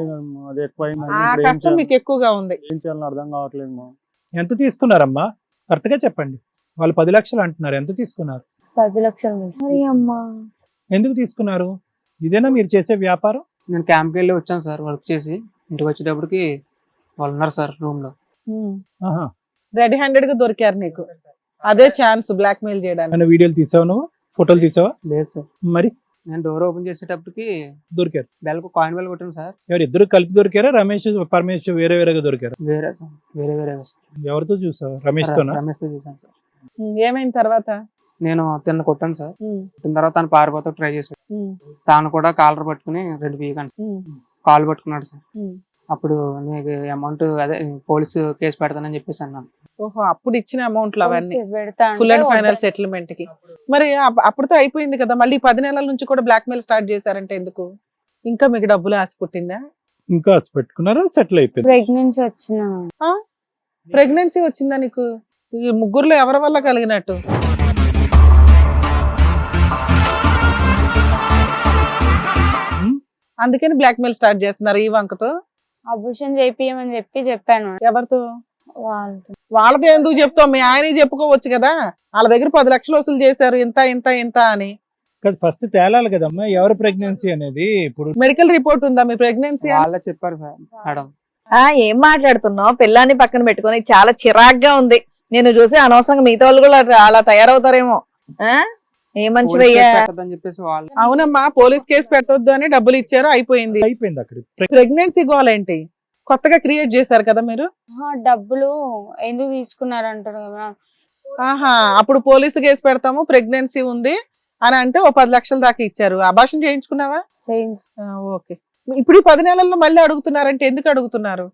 అది ఎక్కువ ఆ కష్టం మీకు ఎక్కువగా ఉంది. ఏం చేయాలని అర్థం కావట్లేదు మా. ఎంత తీసుకున్నారమ్మా? కరెక్ట్ గా చెప్పండి. వాళ్ళు 10 లక్షలు అంటున్నారు, ఎంత తీసుకున్నారు? 10 లక్షలు. ఎందుకు తీసుకున్నారు? ఇదేనా మీరు చేసే వ్యాపారం? నేను క్యాంప్కి వెళ్ళి వచ్చాను సార్, వర్క్ చేసి ఇంటికి వచ్చేటప్పటికి వాళ్ళు ఉన్నారు సార్ రూమ్ లో. ఆహా. రెడీ హ్యాండెడ్ గా దొరికారు నీకు, అదే ఛాన్స్ బ్లాక్ మెయిల్ చేయడానికి. ఏమైనా వీడియోలు తీసావా నువ్వు? ఫోటోలు తీసావా? లేదు సార్. మరి నేను డోర్ ఓపెన్ చేసేటప్పటికి దొరికారు. బెల్కు కాయిన్ బెల్ కొట్టాను సార్. ఎవరు ఇద్దరు కలిపి దొరికారా? రమేష్ పరమేష్ వేరే వేరేగా దొరికారు? వేరే సార్, వేరే సార్. ఎవరితో చూసావు? రమేష్ తోనా? రమేష్ తో చూసాను సార్. ఏమైంది తర్వాత? నేను తిన్న కొట్టాను సార్. కొట్టిన తర్వాత తను పారిపోతా ట్రై చేశాడు. తాను కూడా కాలర్ పట్టుకుని 2 పీకాను, కాల్ పట్టుకున్నాడు సార్. అప్పుడు నీకు అమౌంట్ అదే పోలీసు కేసు పెడతానని చెప్పేసి అన్నాను. ఓహో, అప్పుడు ఇచ్చిన అమౌంట్లు అవన్నీ పెడతా ఫుల్ అండ్ ఫైనల్ సెటిల్మెంట్ కి. మరి అప్పుడుతో అయిపోయింది కదా, మళ్ళీ 10 నెలల నుంచి కూడా బ్లాక్ మెయిల్ స్టార్ట్ చేశారంటే ఎందుకు? ఇంకా మీకు డబ్బులు ఆశ పుట్టిందా? ఇంకా పెట్టుకున్నారా? సెటిల్ అయిపోయింది. ప్రెగ్నెన్సీ వచ్చిన. ప్రెగ్నెన్సీ వచ్చిందా నీకు? ఈ ముగ్గురులో ఎవరి వల్ల కలిగినట్టు? అందుకని బ్లాక్ మెయిల్ స్టార్ట్ చేస్తున్నారు ఈ వంకతో. అబూషన్ చేపియమని చెప్పాను. ఎవరితో? వాళ్ళతో. వాళ్ళతో ఎందుకు చెప్తావు? మీ ఆయన చెప్పుకోవచ్చు కదా, వాళ్ళ దగ్గర 10 లక్షలు వసూలు చేశారు ఇంత ఇంత ఇంత అని. ఫస్ట్ తేలాలి కదమ్మా ఎవరు ప్రెగ్నెన్సీ అనేది. ఇప్పుడు మెడికల్ రిపోర్ట్ ఉందా మీ ప్రెగ్నెన్సీ? వాళ్ళే చెప్పారు సార్ మేడం. ఏం మాట్లాడుతున్నావు? పిల్లాన్ని పక్కన పెట్టుకొని చాలా చిరాగ్గా ఉంది. నేను చూసి అనవసరంగా మిగతా వాళ్ళు కూడా అలా తయారవుతారేమో. ఏ మంచి పెట్టదని చెప్పేసి వాళ్ళు. అవునమ్మా, పోలీస్ కేసు పెట్టొద్దు అని డబ్బులు ఇచ్చారు, అయిపోయింది. అక్కడ ప్రెగ్నెన్సీ గోల్ ఏంటి? కొత్తగా క్రియేట్ చేశారు కదా మీరు. డబ్బులు ఎందుకు తీసుకున్నారంటారు కదా. ఆహా, అప్పుడు పోలీసు కేసు పెడతాము ప్రెగ్నెన్సీ ఉంది అని అంటే ఓ 10 లక్షల దాకా ఇచ్చారు. అబార్షన్ చేయించుకున్నావా? ఓకే. ఇప్పుడు 10 నెలల్లో మళ్ళీ అడుగుతున్నారంటే ఎందుకు అడుగుతున్నారు?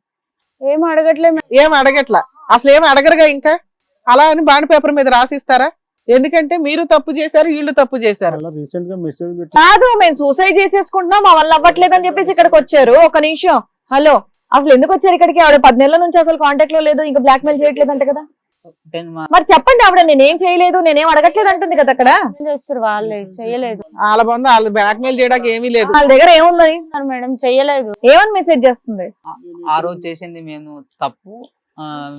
ఏం అడగట్లేదు. ఏం అడగట్లా, అసలు ఏం అడగరుగా. ఇంకా అలా అని బాండ్ పేపర్ మీద రాసిస్తారా? ఎందుకంటే మీరు తప్పు చేశారు, వీళ్ళు తప్పు చేశారు. రీసెంట్ గా మెసేజ్ కాదు, మేము సూసైడ్ చేసేసుకుంటున్నాం, మా వల్ల అవ్వట్లేదు అని చెప్పేసి ఇక్కడికి వచ్చారు. ఒక నిమిషం, హలో, అసలు ఎందుకు వచ్చారు ఇక్కడికి? ఆవిడ 10 నెలల నుంచి అసలు కాంటాక్ట్ లో లేదు, ఇంకా బ్లాక్ మెయిల్ చేయట్లేదు అంట కదా. మరి చెప్పండి, ఆవిడ నేనేం చేయలేదు, నేనేం అడగట్లేదు అంటుంది కదా అక్కడ. చేస్తారు వాళ్ళే, చెయ్యలేదు. వాళ్ళ బంధు వాళ్ళు బ్లాక్ మెయిల్ చేయడానికి ఏమీ లేదు. వాళ్ళ దగ్గర ఏముంది మేడం? చెయ్యలేదు. ఏమని మెసేజ్ చేస్తుంది? ఆ రోజు చేసింది మేము తప్పు,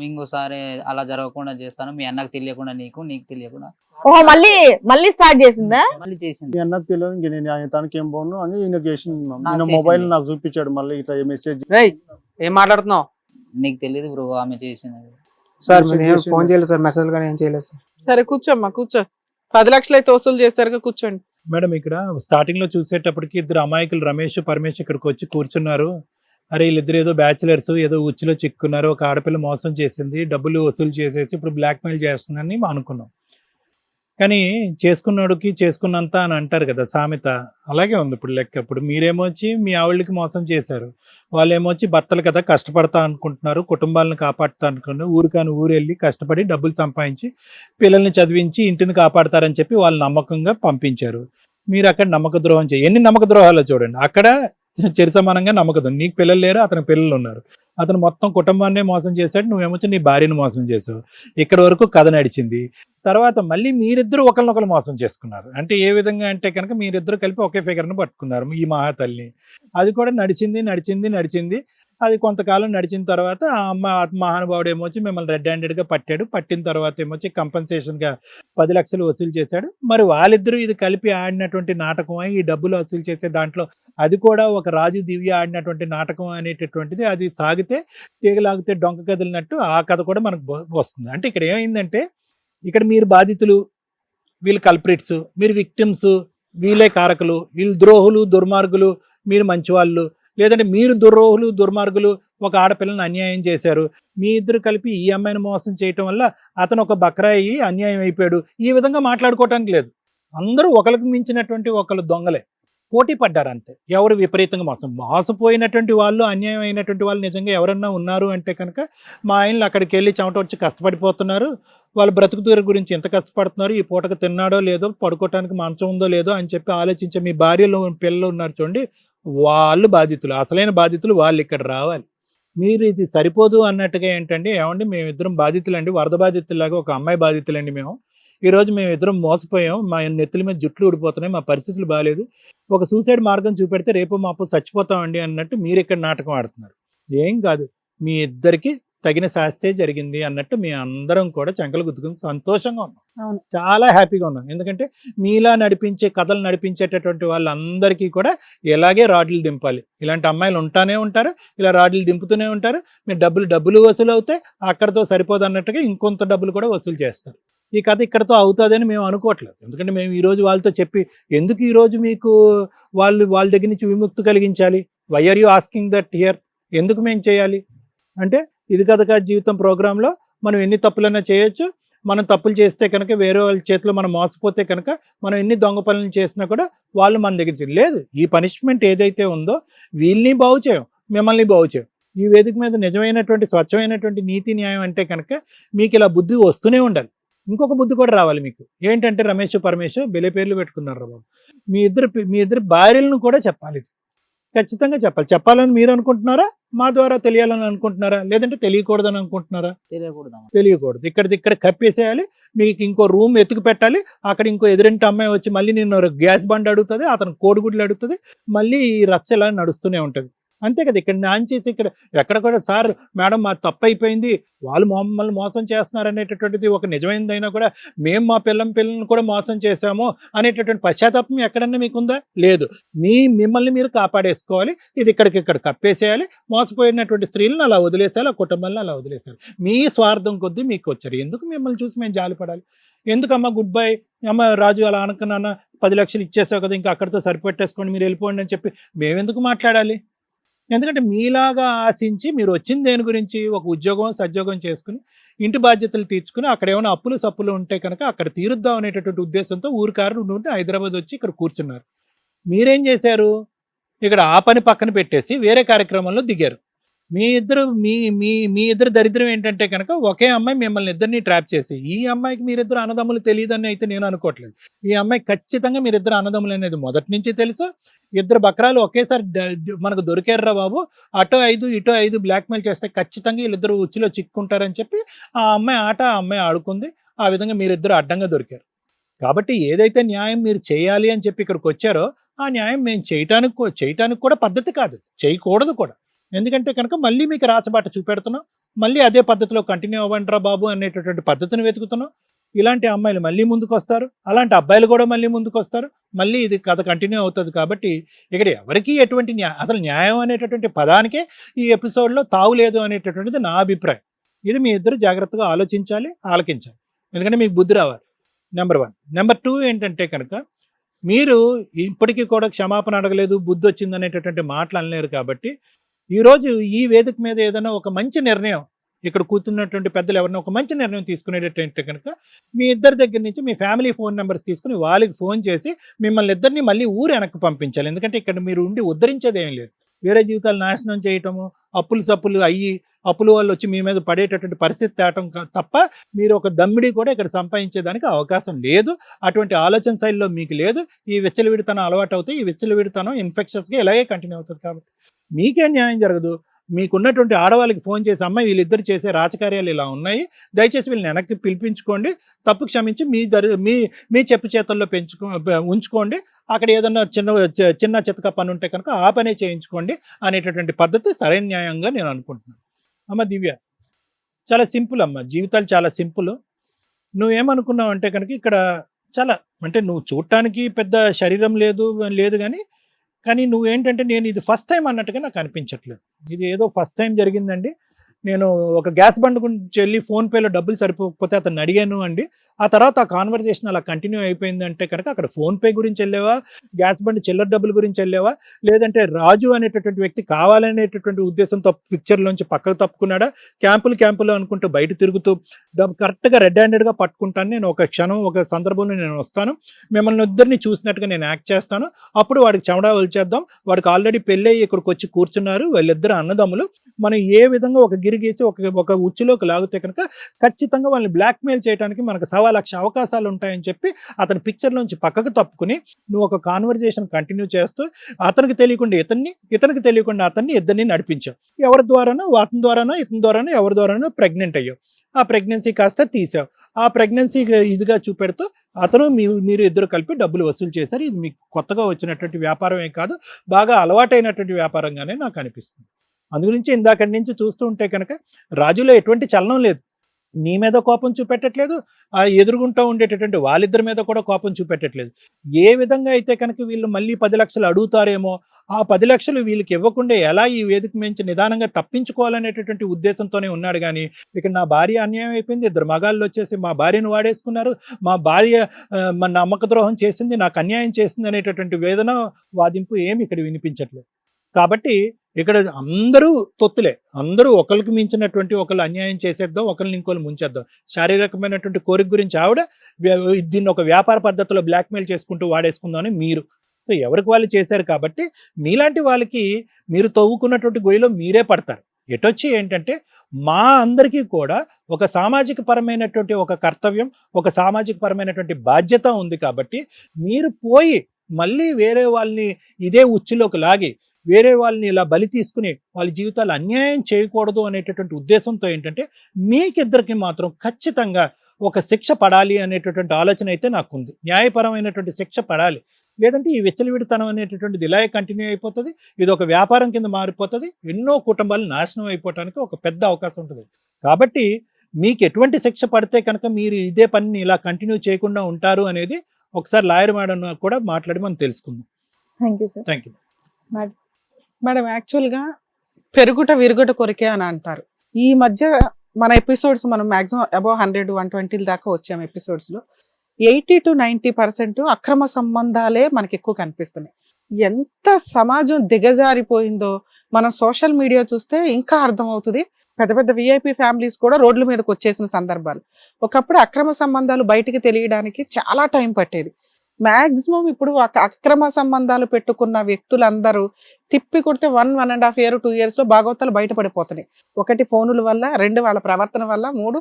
ఇంకోసారి అలా జరగకుండా చేస్తాను, మీ అన్నకు తెలియకుండా నీకు తెలియకుండా. ఓహో మళ్ళీ స్టార్ట్ చేసిందా? మళ్ళీ చేసింది. మీ అన్నకు తెలియదు ఇంక నేను తనకి ఏం పోను అని ఈయన చేసింది మ్యామ్. నాకు ఈయన చేసింది. మొబైల్ నాకు చూపించాడు మళ్ళీ ఇట్లా మెసేజ్. రేయ్ ఏం మాట్లాడుతున్నావు నీకు తెలియదు బ్రో ఆమె చేసింది. సార్? మెసేజ్ నేను చేసిండు. ఫోన్ చేయలేదు సార్, మెసేజ్ కానీ ఏం చేయలేదు సార్. సరే కూర్చోమ్మా, కూర్చో. 10 లక్షలు అయితే వసూలు చేశారుగా, కూర్చోండి. మేడం ఇక్కడ స్టార్టింగ్ లో చూసేటప్పటికి ఇద్దరు అమాయకులు రమేష్ పరమేష్ ఇక్కడికి వచ్చి కూర్చున్నారు. అరే వీళ్ళిద్దరు ఏదో బ్యాచులర్స్ ఏదో ఉచ్చులో చిక్కున్నారు, ఒక ఆడపిల్ల మోసం చేసింది, డబ్బులు వసూలు చేసేసి ఇప్పుడు బ్లాక్ మెయిల్ చేస్తుందని అనుకున్నాం. కానీ చేసుకున్నాడుకి చేసుకున్నంత అని అంటారు కదా సామెత, అలాగే ఉంది ఇప్పుడు లెక్క. ఇప్పుడు మీరేమో వచ్చి మీ ఆవిళ్ళకి మోసం చేశారు, వాళ్ళేమో వచ్చి భర్తలు కదా కష్టపడతా అనుకుంటున్నారు, కుటుంబాలను కాపాడుతా అనుకుంటున్నారు, ఊరికాని ఊరు వెళ్ళి కష్టపడి డబ్బులు సంపాదించి పిల్లల్ని చదివించి ఇంటిని కాపాడతారని చెప్పి వాళ్ళు నమ్మకంగా పంపించారు. మీరు అక్కడ నమ్మక ద్రోహం ఎన్ని నమ్మక ద్రోహాలు చూడండి. అక్కడ చెరి సమానంగా నమ్మకం. నీకు పిల్లలు లేరు, అతని పిల్లలు ఉన్నారు. అతను మొత్తం కుటుంబాన్నే మోసం చేశాడు, నువ్వేమొచ్చి నీ భార్యను మోసం చేసావు. ఇక్కడ వరకు కథ నడిచింది. తర్వాత మళ్ళీ మీరిద్దరు ఒకరినొకరు మోసం చేసుకున్నారు. అంటే ఏ విధంగా అంటే కనుక మీరిద్దరు కలిపి ఒకే ఫిగర్ను పట్టుకున్నారు ఈ మహాతల్లిని. అది కూడా నడిచింది. అది కొంతకాలం నడిచిన తర్వాత ఆ అమ్మ మహానుభావుడు ఏమొచ్చి మిమ్మల్ని రెడ్ హ్యాండెడ్గా పట్టాడు. పట్టిన తర్వాత ఏమొచ్చి కంపెన్సేషన్గా 10 లక్షలు వసూలు చేశాడు. మరి వాళ్ళిద్దరూ ఇది కలిపి ఆడినటువంటి నాటకం, ఈ డబ్బులు వసూలు చేసే దాంట్లో అది కూడా ఒక రాజు దివ్య ఆడినటువంటి నాటకం అనేటటువంటిది. అది సాగితే తీగలాగితే డొంక కదిలినట్టు ఆ కథ కూడా మనకు వస్తుంది. అంటే ఇక్కడ ఏమైందంటే ఇక్కడ మీరు బాధితులు, వీళ్ళు కల్ప్రిట్స్, మీరు విక్టిమ్స్, వీళ్ళే కారకులు, వీళ్ళు ద్రోహులు దుర్మార్గులు, మీరు మంచివాళ్ళు. లేదంటే మీరు ద్రోహులు దుర్మార్గులు, ఒక ఆడపిల్లని అన్యాయం చేశారు. మీ ఇద్దరు కలిపి ఈ అమ్మాయిని మోసం చేయటం వల్ల అతను ఒక బక్రాయి అన్యాయం అయిపోయాడు. ఈ విధంగా మాట్లాడుకోవటానికి లేదు. అందరూ ఒకరికి మించినటువంటి ఒకళ్ళు దొంగలే, పోటీ పడ్డారు అంతే. ఎవరు విపరీతంగా మోసపోయినటువంటి వాళ్ళు, అన్యాయం అయినటువంటి వాళ్ళు నిజంగా ఎవరన్నా ఉన్నారు అంటే కనుక మా ఆయనలు అక్కడికి వెళ్ళి చెమట వచ్చి కష్టపడిపోతున్నారు, వాళ్ళు బ్రతుకుతూరు గురించి ఎంత కష్టపడుతున్నారు, ఈ పూటకు తిన్నాడో లేదో, పడుకోవటానికి మంచం ఉందో లేదో అని చెప్పి ఆలోచించే మీ భార్యలు పిల్లలు ఉన్నారు చూడండి, వాళ్ళు బాధితులు, అసలైన బాధితులు వాళ్ళు ఇక్కడ రావాలి. మీరు ఇది సరిపోదు అన్నట్టుగా ఏంటంటే, ఏమండి మేమిద్దరం బాధితులండి, వరద బాధితుల్లాగా ఒక అమ్మాయి బాధితులండి మేము. ఈరోజు మేము ఇద్దరం మోసపోయాం, మా నెత్తుల మీద జుట్లు ఊడిపోతున్నాయి, మా పరిస్థితులు బాగాలేదు, ఒక సూసైడ్ మార్గం చూపెడితే రేపు మాపు చచ్చిపోతామండి అన్నట్టు మీరు ఇక్కడ నాటకం ఆడుతున్నారు. ఏం కాదు, మీ ఇద్దరికి తగిన శాస్తే జరిగింది అన్నట్టు మీ అందరం కూడా చెంకలు గుద్దుకుని సంతోషంగా ఉన్నాం. అవును. చాలా హ్యాపీగా ఉన్నాం. ఎందుకంటే మీలా నడిపించే కథలు నడిపించేటటువంటి వాళ్ళందరికీ కూడా ఇలాగే రాడ్లు దింపాలి. ఇలాంటి అమ్మాయిలు ఉంటానే ఉంటారు, ఇలా రాడ్లు దింపుతూనే ఉంటారు. మీరు డబ్బులు వసూలు అవుతాయి, అక్కడతో సరిపోదు అన్నట్టుగా ఇంకొంత డబ్బులు కూడా వసూలు చేస్తారు. ఈ కథ ఇక్కడతో అవుతుందని మేము అనుకోవట్లేదు. ఎందుకంటే మేము ఈరోజు వాళ్ళతో చెప్పి ఎందుకు ఈరోజు మీకు వాళ్ళ దగ్గర నుంచి విముక్తి కలిగించాలి, why are you asking that here, ఎందుకు మేము చేయాలి అంటే, ఇది కథ జీవితం ప్రోగ్రాంలో మనం ఎన్ని తప్పులైనా చేయొచ్చు. మనం తప్పులు చేస్తే కనుక వేరే వాళ్ళ చేతిలో మనం మోసపోతే కనుక మనం ఎన్ని దొంగ పనులు చేసినా కూడా వాళ్ళు మన దగ్గర లేదు. ఈ పనిష్మెంట్ ఏదైతే ఉందో వీళ్ళని బాగు చేయం, మిమ్మల్ని బాగు చేయం. ఈ వేదిక మీద నిజమైనటువంటి స్వచ్ఛమైనటువంటి నీతి న్యాయం అంటే కనుక మీకు ఇలా బుద్ధి వస్తూనే ఉండాలి. ఇంకొక బుద్ధి కూడా రావాలి మీకు. ఏంటంటే రమేష్ పరమేష్ బెలే పేర్లు పెట్టుకున్నారు బాబు. మీ ఇద్దరు భార్యలను కూడా చెప్పాలి, ఖచ్చితంగా చెప్పాలి. చెప్పాలని మీరు అనుకుంటున్నారా, మా ద్వారా తెలియాలని అనుకుంటున్నారా, లేదంటే తెలియకూడదని అనుకుంటున్నారా? తెలియకూడదు. ఇక్కడ కప్పేసేయాలి. మీకు ఇంకో రూమ్ ఎత్తుకు పెట్టాలి. అక్కడ ఇంకో ఎదురింటి అమ్మాయి వచ్చి మళ్ళీ నిన్ను గ్యాస్ బండ్ అడుగుతుంది, అతను కోడిగుడ్లు అడుగుతుంది, మళ్ళీ ఈ రచ్చ ఇలా నడుస్తూనే ఉంటుంది. అంతే కదా. ఇక్కడ నాన్ చేసి ఎక్కడ కూడా సార్ మేడం మా తప్పు అయిపోయింది, వాళ్ళు మమ్మల్ని మోసం చేస్తున్నారు అనేటటువంటిది ఒక నిజమైనదైనా కూడా మేము మా పిల్లలను కూడా మోసం చేశాము అనేటటువంటి పశ్చాత్తాపం ఎక్కడన్నా మీకుందా? లేదు. మిమ్మల్ని మీరు కాపాడేసుకోవాలి. ఇది ఇక్కడ కప్పేసేయాలి. మోసపోయినటువంటి స్త్రీలను అలా వదిలేసేయాలి, ఆ కుటుంబాలను అలా వదిలేసేయాలి. మీ స్వార్థం కొద్దీ మీకు వచ్చారు. ఎందుకు మిమ్మల్ని చూసి మేము జాలిపడాలి? ఎందుకమ్మా గుడ్ బై అమ్మ రాజు అలా అనుకున్నా, 10 లక్షలు ఇచ్చేసావు కదా, ఇంకా అక్కడితో సరిపెట్టేసుకోండి, మీరు వెళ్ళిపోండి అని చెప్పి మేమెందుకు మాట్లాడాలి? ఎందుకంటే మీలాగా ఆశించి మీరు వచ్చిన దేని గురించి, ఒక ఉద్యోగం సద్యోగం చేసుకుని ఇంటి బాధ్యతలు తీర్చుకుని అక్కడ ఏమైనా అప్పులు సప్పులు ఉంటే కనుక అక్కడ తీరుద్దాం అనేటటువంటి ఉద్దేశంతో ఊరికారు నుండి హైదరాబాద్ వచ్చి ఇక్కడ కూర్చున్నారు. మీరేం చేశారు? ఇక్కడ ఆ పని పక్కన పెట్టేసి వేరే కార్యక్రమంలో దిగారు. మీ ఇద్దరు దరిద్రం ఏంటంటే కనుక ఒకే అమ్మాయి మిమ్మల్ని ఇద్దరిని ట్రాప్ చేసి, ఈ అమ్మాయికి మీరిద్దరు అన్నదమ్ములు తెలియదని అయితే నేను అనుకోవట్లేదు. ఈ అమ్మాయి ఖచ్చితంగా మీరిద్దరు అన్నదమ్ములు అనేది మొదటి నుంచి తెలుసు. ఇద్దరు బక్రాలు ఒకేసారి మనకు దొరికారురా బాబు, అటో 5 ఇటో 5 బ్లాక్మెయిల్ చేస్తే ఖచ్చితంగా వీళ్ళిద్దరు ఉచ్చులో చిక్కుంటారని చెప్పి ఆ అమ్మాయి ఆడుకుంది. ఆ విధంగా మీరిద్దరు అడ్డంగా దొరికారు. కాబట్టి ఏదైతే న్యాయం మీరు చేయాలి అని చెప్పి ఇక్కడికి వచ్చారో ఆ న్యాయం మేము చేయటానికి కూడా పద్ధతి కాదు, చేయకూడదు కూడా. ఎందుకంటే కనుక మళ్ళీ మీకు రాచబాట చూపెడుతున్నాం, మళ్ళీ అదే పద్ధతిలో కంటిన్యూ అవ్వండిరా బాబు అనేటటువంటి పద్ధతిని వెతుకుతున్నాం. ఇలాంటి అమ్మాయిలు మళ్ళీ ముందుకు వస్తారు, అలాంటి అబ్బాయిలు కూడా మళ్ళీ ముందుకు వస్తారు, మళ్ళీ ఇది కథ కంటిన్యూ అవుతుంది. కాబట్టి ఇక్కడ ఎవరికి ఎటువంటి అసలు న్యాయం అనేటటువంటి పదానికే ఈ ఎపిసోడ్లో తావు లేదు అనేటటువంటిది నా అభిప్రాయం. ఇది మీ ఇద్దరు జాగ్రత్తగా ఆలోచించాలి, ఆలకించాలి, ఎందుకంటే మీకు బుద్ధి రావాలి. నెంబర్ 1. నెంబర్ 2 ఏంటంటే కనుక మీరు ఇప్పటికీ కూడా క్షమాపణ అడగలేదు, బుద్ధి వచ్చింది అనేటటువంటి మాటలు అనలేరు. కాబట్టి ఈరోజు ఈ వేదిక మీద ఏదైనా ఒక మంచి నిర్ణయం, ఇక్కడ కూర్చున్నటువంటి పెద్దలు ఎవరైనా ఒక మంచి నిర్ణయం తీసుకునేటంటే కనుక మీ ఇద్దరి దగ్గర నుంచి మీ ఫ్యామిలీ ఫోన్ నెంబర్స్ తీసుకుని వాళ్ళకి ఫోన్ చేసి మిమ్మల్ని ఇద్దరిని మళ్ళీ ఊరు వెనక్కి పంపించాలి. ఎందుకంటే ఇక్కడ మీరు ఉండి ఉద్ధరించేది ఏం లేదు, వేరే జీవితాలు నాశనం చేయటము, అప్పులు సప్పులు అయ్యి అప్పుల వాళ్ళు వచ్చి మీ మీద పడేటటువంటి పరిస్థితి తేవటం తప్ప మీరు ఒక దమ్మిడి కూడా ఇక్కడ సంపాదించేదానికి అవకాశం లేదు. అటువంటి ఆలోచన శైలిలో మీకు లేదు. ఈ విచ్చలవిడితనం అలవాటు అవుతాయి, ఈ విచ్చలవిడితనం ఇన్ఫెక్షన్స్గా ఇలాగే కంటిన్యూ అవుతుంది. కాబట్టి మీకేం న్యాయం జరగదు. మీకున్నటువంటి ఆడవాళ్ళకి ఫోన్ చేసి అమ్మాయి వీళ్ళిద్దరు చేసే రాజకార్యాలు ఇలా ఉన్నాయి, దయచేసి వీళ్ళని వెనక్కి పిలిపించుకోండి, తప్పు క్షమించి మీ చెప్పు చేతుల్లో ఉంచుకోండి, అక్కడ ఏదన్నా చిన్న చితక పని ఉంటే కనుక ఆ పనే చేయించుకోండి అనేటటువంటి పద్ధతి సరైన న్యాయంగా నేను అనుకుంటున్నాను. అమ్మ దివ్య, చాలా సింపుల్ అమ్మ, జీవితాలు చాలా సింపుల్. నువ్వేమనుకున్నావు అంటే కనుక ఇక్కడ చాలా అంటే నువ్వు చూడటానికి పెద్ద శరీరం లేదు కానీ నువ్వేంటంటే నేను ఇది ఫస్ట్ టైం అన్నట్టుగా నాకు అనిపించట్లేదు. ఇది ఏదో ఫస్ట్ టైం జరిగిందండి. నేను ఒక గ్యాస్ బండ్ గురించి వెళ్ళి ఫోన్పేలో డబ్బులు సరిపోకపోతే అతను అడిగాను అండి. ఆ తర్వాత ఆ కాన్వర్జేషన్ అలా కంటిన్యూ అయిపోయింది అంటే కనుక అక్కడ ఫోన్పే గురించి వెళ్ళావా, గ్యాస్ బండ్ చిల్లర డబ్బుల గురించి వెళ్ళావా, లేదంటే రాజు అనేటటువంటి వ్యక్తి కావాలనేటటువంటి ఉద్దేశంతో పిక్చర్లోంచి పక్కకు తప్పుకున్నాడా, క్యాంపులు అనుకుంటూ బయట తిరుగుతూ కరెక్ట్గా రెడ్ హ్యాండెడ్గా పట్టుకుంటాను నేను, ఒక క్షణం ఒక సందర్భంలో నేను వస్తాను, మిమ్మల్ని ఇద్దరిని చూసినట్టుగా నేను యాక్ట్ చేస్తాను, అప్పుడు వాడికి చెమడా వలిచేద్దాం, వాడికి ఆల్రెడీ పెళ్ళి ఇక్కడికి వచ్చి కూర్చున్నారు, వాళ్ళిద్దరు అన్నదమ్ములు, మనం ఏ విధంగా ఒక గిరిగీసి ఒక ఉచ్చులోకి లాగితే కనుక ఖచ్చితంగా వాళ్ళని బ్లాక్మెయిల్ చేయడానికి మనకు 1,00,000 అవకాశాలు ఉంటాయని చెప్పి అతని పిక్చర్లోంచి పక్కకు తప్పుకుని నువ్వు ఒక కాన్వర్జేషన్ కంటిన్యూ చేస్తూ అతనికి తెలియకుండా ఇతనికి తెలియకుండా అతన్ని ఇద్దరిని నడిపించావు. ఎవరి ద్వారానో అతని ద్వారానో ఇతని ద్వారానో ఎవరి ద్వారానో ప్రెగ్నెంట్ అయ్యావు. ఆ ప్రెగ్నెన్సీ కాస్త తీసావు. ఆ ప్రెగ్నెన్సీ ఇదిగా చూపెడుతూ అతను మీరు ఇద్దరు కలిపి డబ్బులు వసూలు చేశారు. ఇది మీకు కొత్తగా వచ్చినటువంటి వ్యాపారమే కాదు, బాగా అలవాటైనటువంటి వ్యాపారంగానే నాకు అనిపిస్తుంది. అందుగురించి ఇందాకటి నుంచి చూస్తూ ఉంటే కనుక రాజులో ఎటువంటి చలనం లేదు, నీ మీద కోపం చూపెట్టట్లేదు, ఆ ఎదురుగుంటూ ఉండేటటువంటి వాళ్ళిద్దరి మీద కూడా కోపం చూపెట్టట్లేదు. ఏ విధంగా అయితే కనుక వీళ్ళు మళ్ళీ 10 లక్షలు అడుగుతారేమో ఆ 10 లక్షలు వీళ్ళకి ఇవ్వకుండా ఎలా ఈ వేదిక మించి నిదానంగా తప్పించుకోవాలనేటటువంటి ఉద్దేశంతోనే ఉన్నాడు. కానీ ఇక్కడ నా భార్య అన్యాయం అయిపోయింది, ఇద్దరు మగాళ్ళు వచ్చేసి మా భార్యను వాడేసుకున్నారు, మా భార్య మన నమ్మక ద్రోహం చేసింది, నాకు అన్యాయం చేసింది అనేటటువంటి వేదన వాదింపు ఏమి ఇక్కడ వినిపించట్లేదు. కాబట్టి ఇక్కడ అందరూ తొత్తులే, అందరూ ఒకరికి మించినటువంటి ఒకళ్ళు అన్యాయం చేసేద్దాం, ఒకరిని ఇంకోళ్ళు ముంచేద్దాం, శారీరకమైనటువంటి కోరిక గురించి ఆవిడ దీన్ని ఒక వ్యాపార పద్ధతిలో బ్లాక్మెయిల్ చేసుకుంటూ వాడేసుకుందామని మీరు. సో ఎవరికి వాళ్ళు చేశారు కాబట్టి మీలాంటి వాళ్ళకి మీరు తవ్వుకున్నటువంటి గొయ్యిలో మీరే పడతారు. ఎటొచ్చి ఏంటంటే మా అందరికీ కూడా ఒక సామాజిక పరమైనటువంటి ఒక కర్తవ్యం, ఒక సామాజిక పరమైనటువంటి బాధ్యత ఉంది. కాబట్టి మీరు పోయి మళ్ళీ వేరే వాళ్ళని ఇదే ఉచ్చులోకి లాగి వేరే వాళ్ళని ఇలా బలి తీసుకుని వాళ్ళ జీవితాలు అన్యాయం చేయకూడదు అనేటటువంటి ఉద్దేశంతో ఏంటంటే మీకిద్దరికి మాత్రం ఖచ్చితంగా ఒక శిక్ష పడాలి అనేటటువంటి ఆలోచన అయితే నాకు ఉంది. న్యాయపరమైనటువంటి శిక్ష పడాలి, లేదంటే ఈ విచ్చలవిడితనం అనేటటువంటిది ఇలాగే కంటిన్యూ అయిపోతుంది, ఇది ఒక వ్యాపారం కింద మారిపోతుంది, ఎన్నో కుటుంబాలు నాశనం అయిపోవటానికి ఒక పెద్ద అవకాశం ఉంటుంది. కాబట్టి మీకు ఎటువంటి శిక్ష పడితే కనుక మీరు ఇదే పనిని ఇలా కంటిన్యూ చేయకుండా ఉంటారు అనేది ఒకసారి లాయర్ మేడం కూడా మాట్లాడి మనం తెలుసుకుందాం. Thank you sir. Thank you madam. యాక్చువల్గా పెరుగుట విరుగుట కొరికే అని అంటారు. ఈ మధ్య మన ఎపిసోడ్స్ మనం మాక్సిమం అబౌవ్ 100-120 దాకా వచ్చాము ఎపిసోడ్స్లో. 80 to 90% అక్రమ సంబంధాలే మనకి ఎక్కువ కనిపిస్తున్నాయి. ఎంత సమాజం దిగజారిపోయిందో మనం సోషల్ మీడియా చూస్తే ఇంకా అర్థమవుతుంది. పెద్ద పెద్ద విఐపి ఫ్యామిలీస్ కూడా రోడ్ల మీదకి వచ్చేసిన సందర్భాలు. ఒకప్పుడు అక్రమ సంబంధాలు బయటికి తెలియడానికి చాలా టైం పట్టేది. మాక్సిమం ఇప్పుడు అక్రమ సంబంధాలు పెట్టుకున్న వ్యక్తులందరూ తిప్పి కొడితే 1.5 year 2 years లో భాగవతాలు బయటపడిపోతున్నాయి. 1 ఫోనుల వల్ల, 2 వాళ్ళ ప్రవర్తన వల్ల, 3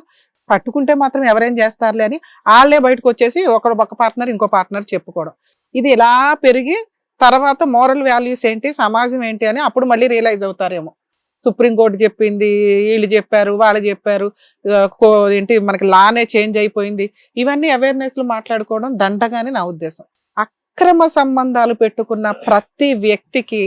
పట్టుకుంటే మాత్రం ఎవరేం చేస్తారులే అని వాళ్ళే బయటకు వచ్చేసి ఒక పార్ట్నర్ ఇంకో పార్ట్నర్ చెప్పుకోవడం. ఇది ఇలా పెరిగి తర్వాత మోరల్ వాల్యూస్ ఏంటి, సమాజం ఏంటి అని అప్పుడు మళ్ళీ రియలైజ్ అవుతారేమో. సుప్రీంకోర్టు చెప్పింది, వీళ్ళు చెప్పారు, వాళ్ళు చెప్పారు, ఏంటి మనకి లానే చేంజ్ అయిపోయింది, ఇవన్నీ అవేర్నెస్లు మాట్లాడుకోవడం దండగాని నా ఉద్దేశం. అక్రమ సంబంధాలు పెట్టుకున్న ప్రతి వ్యక్తికి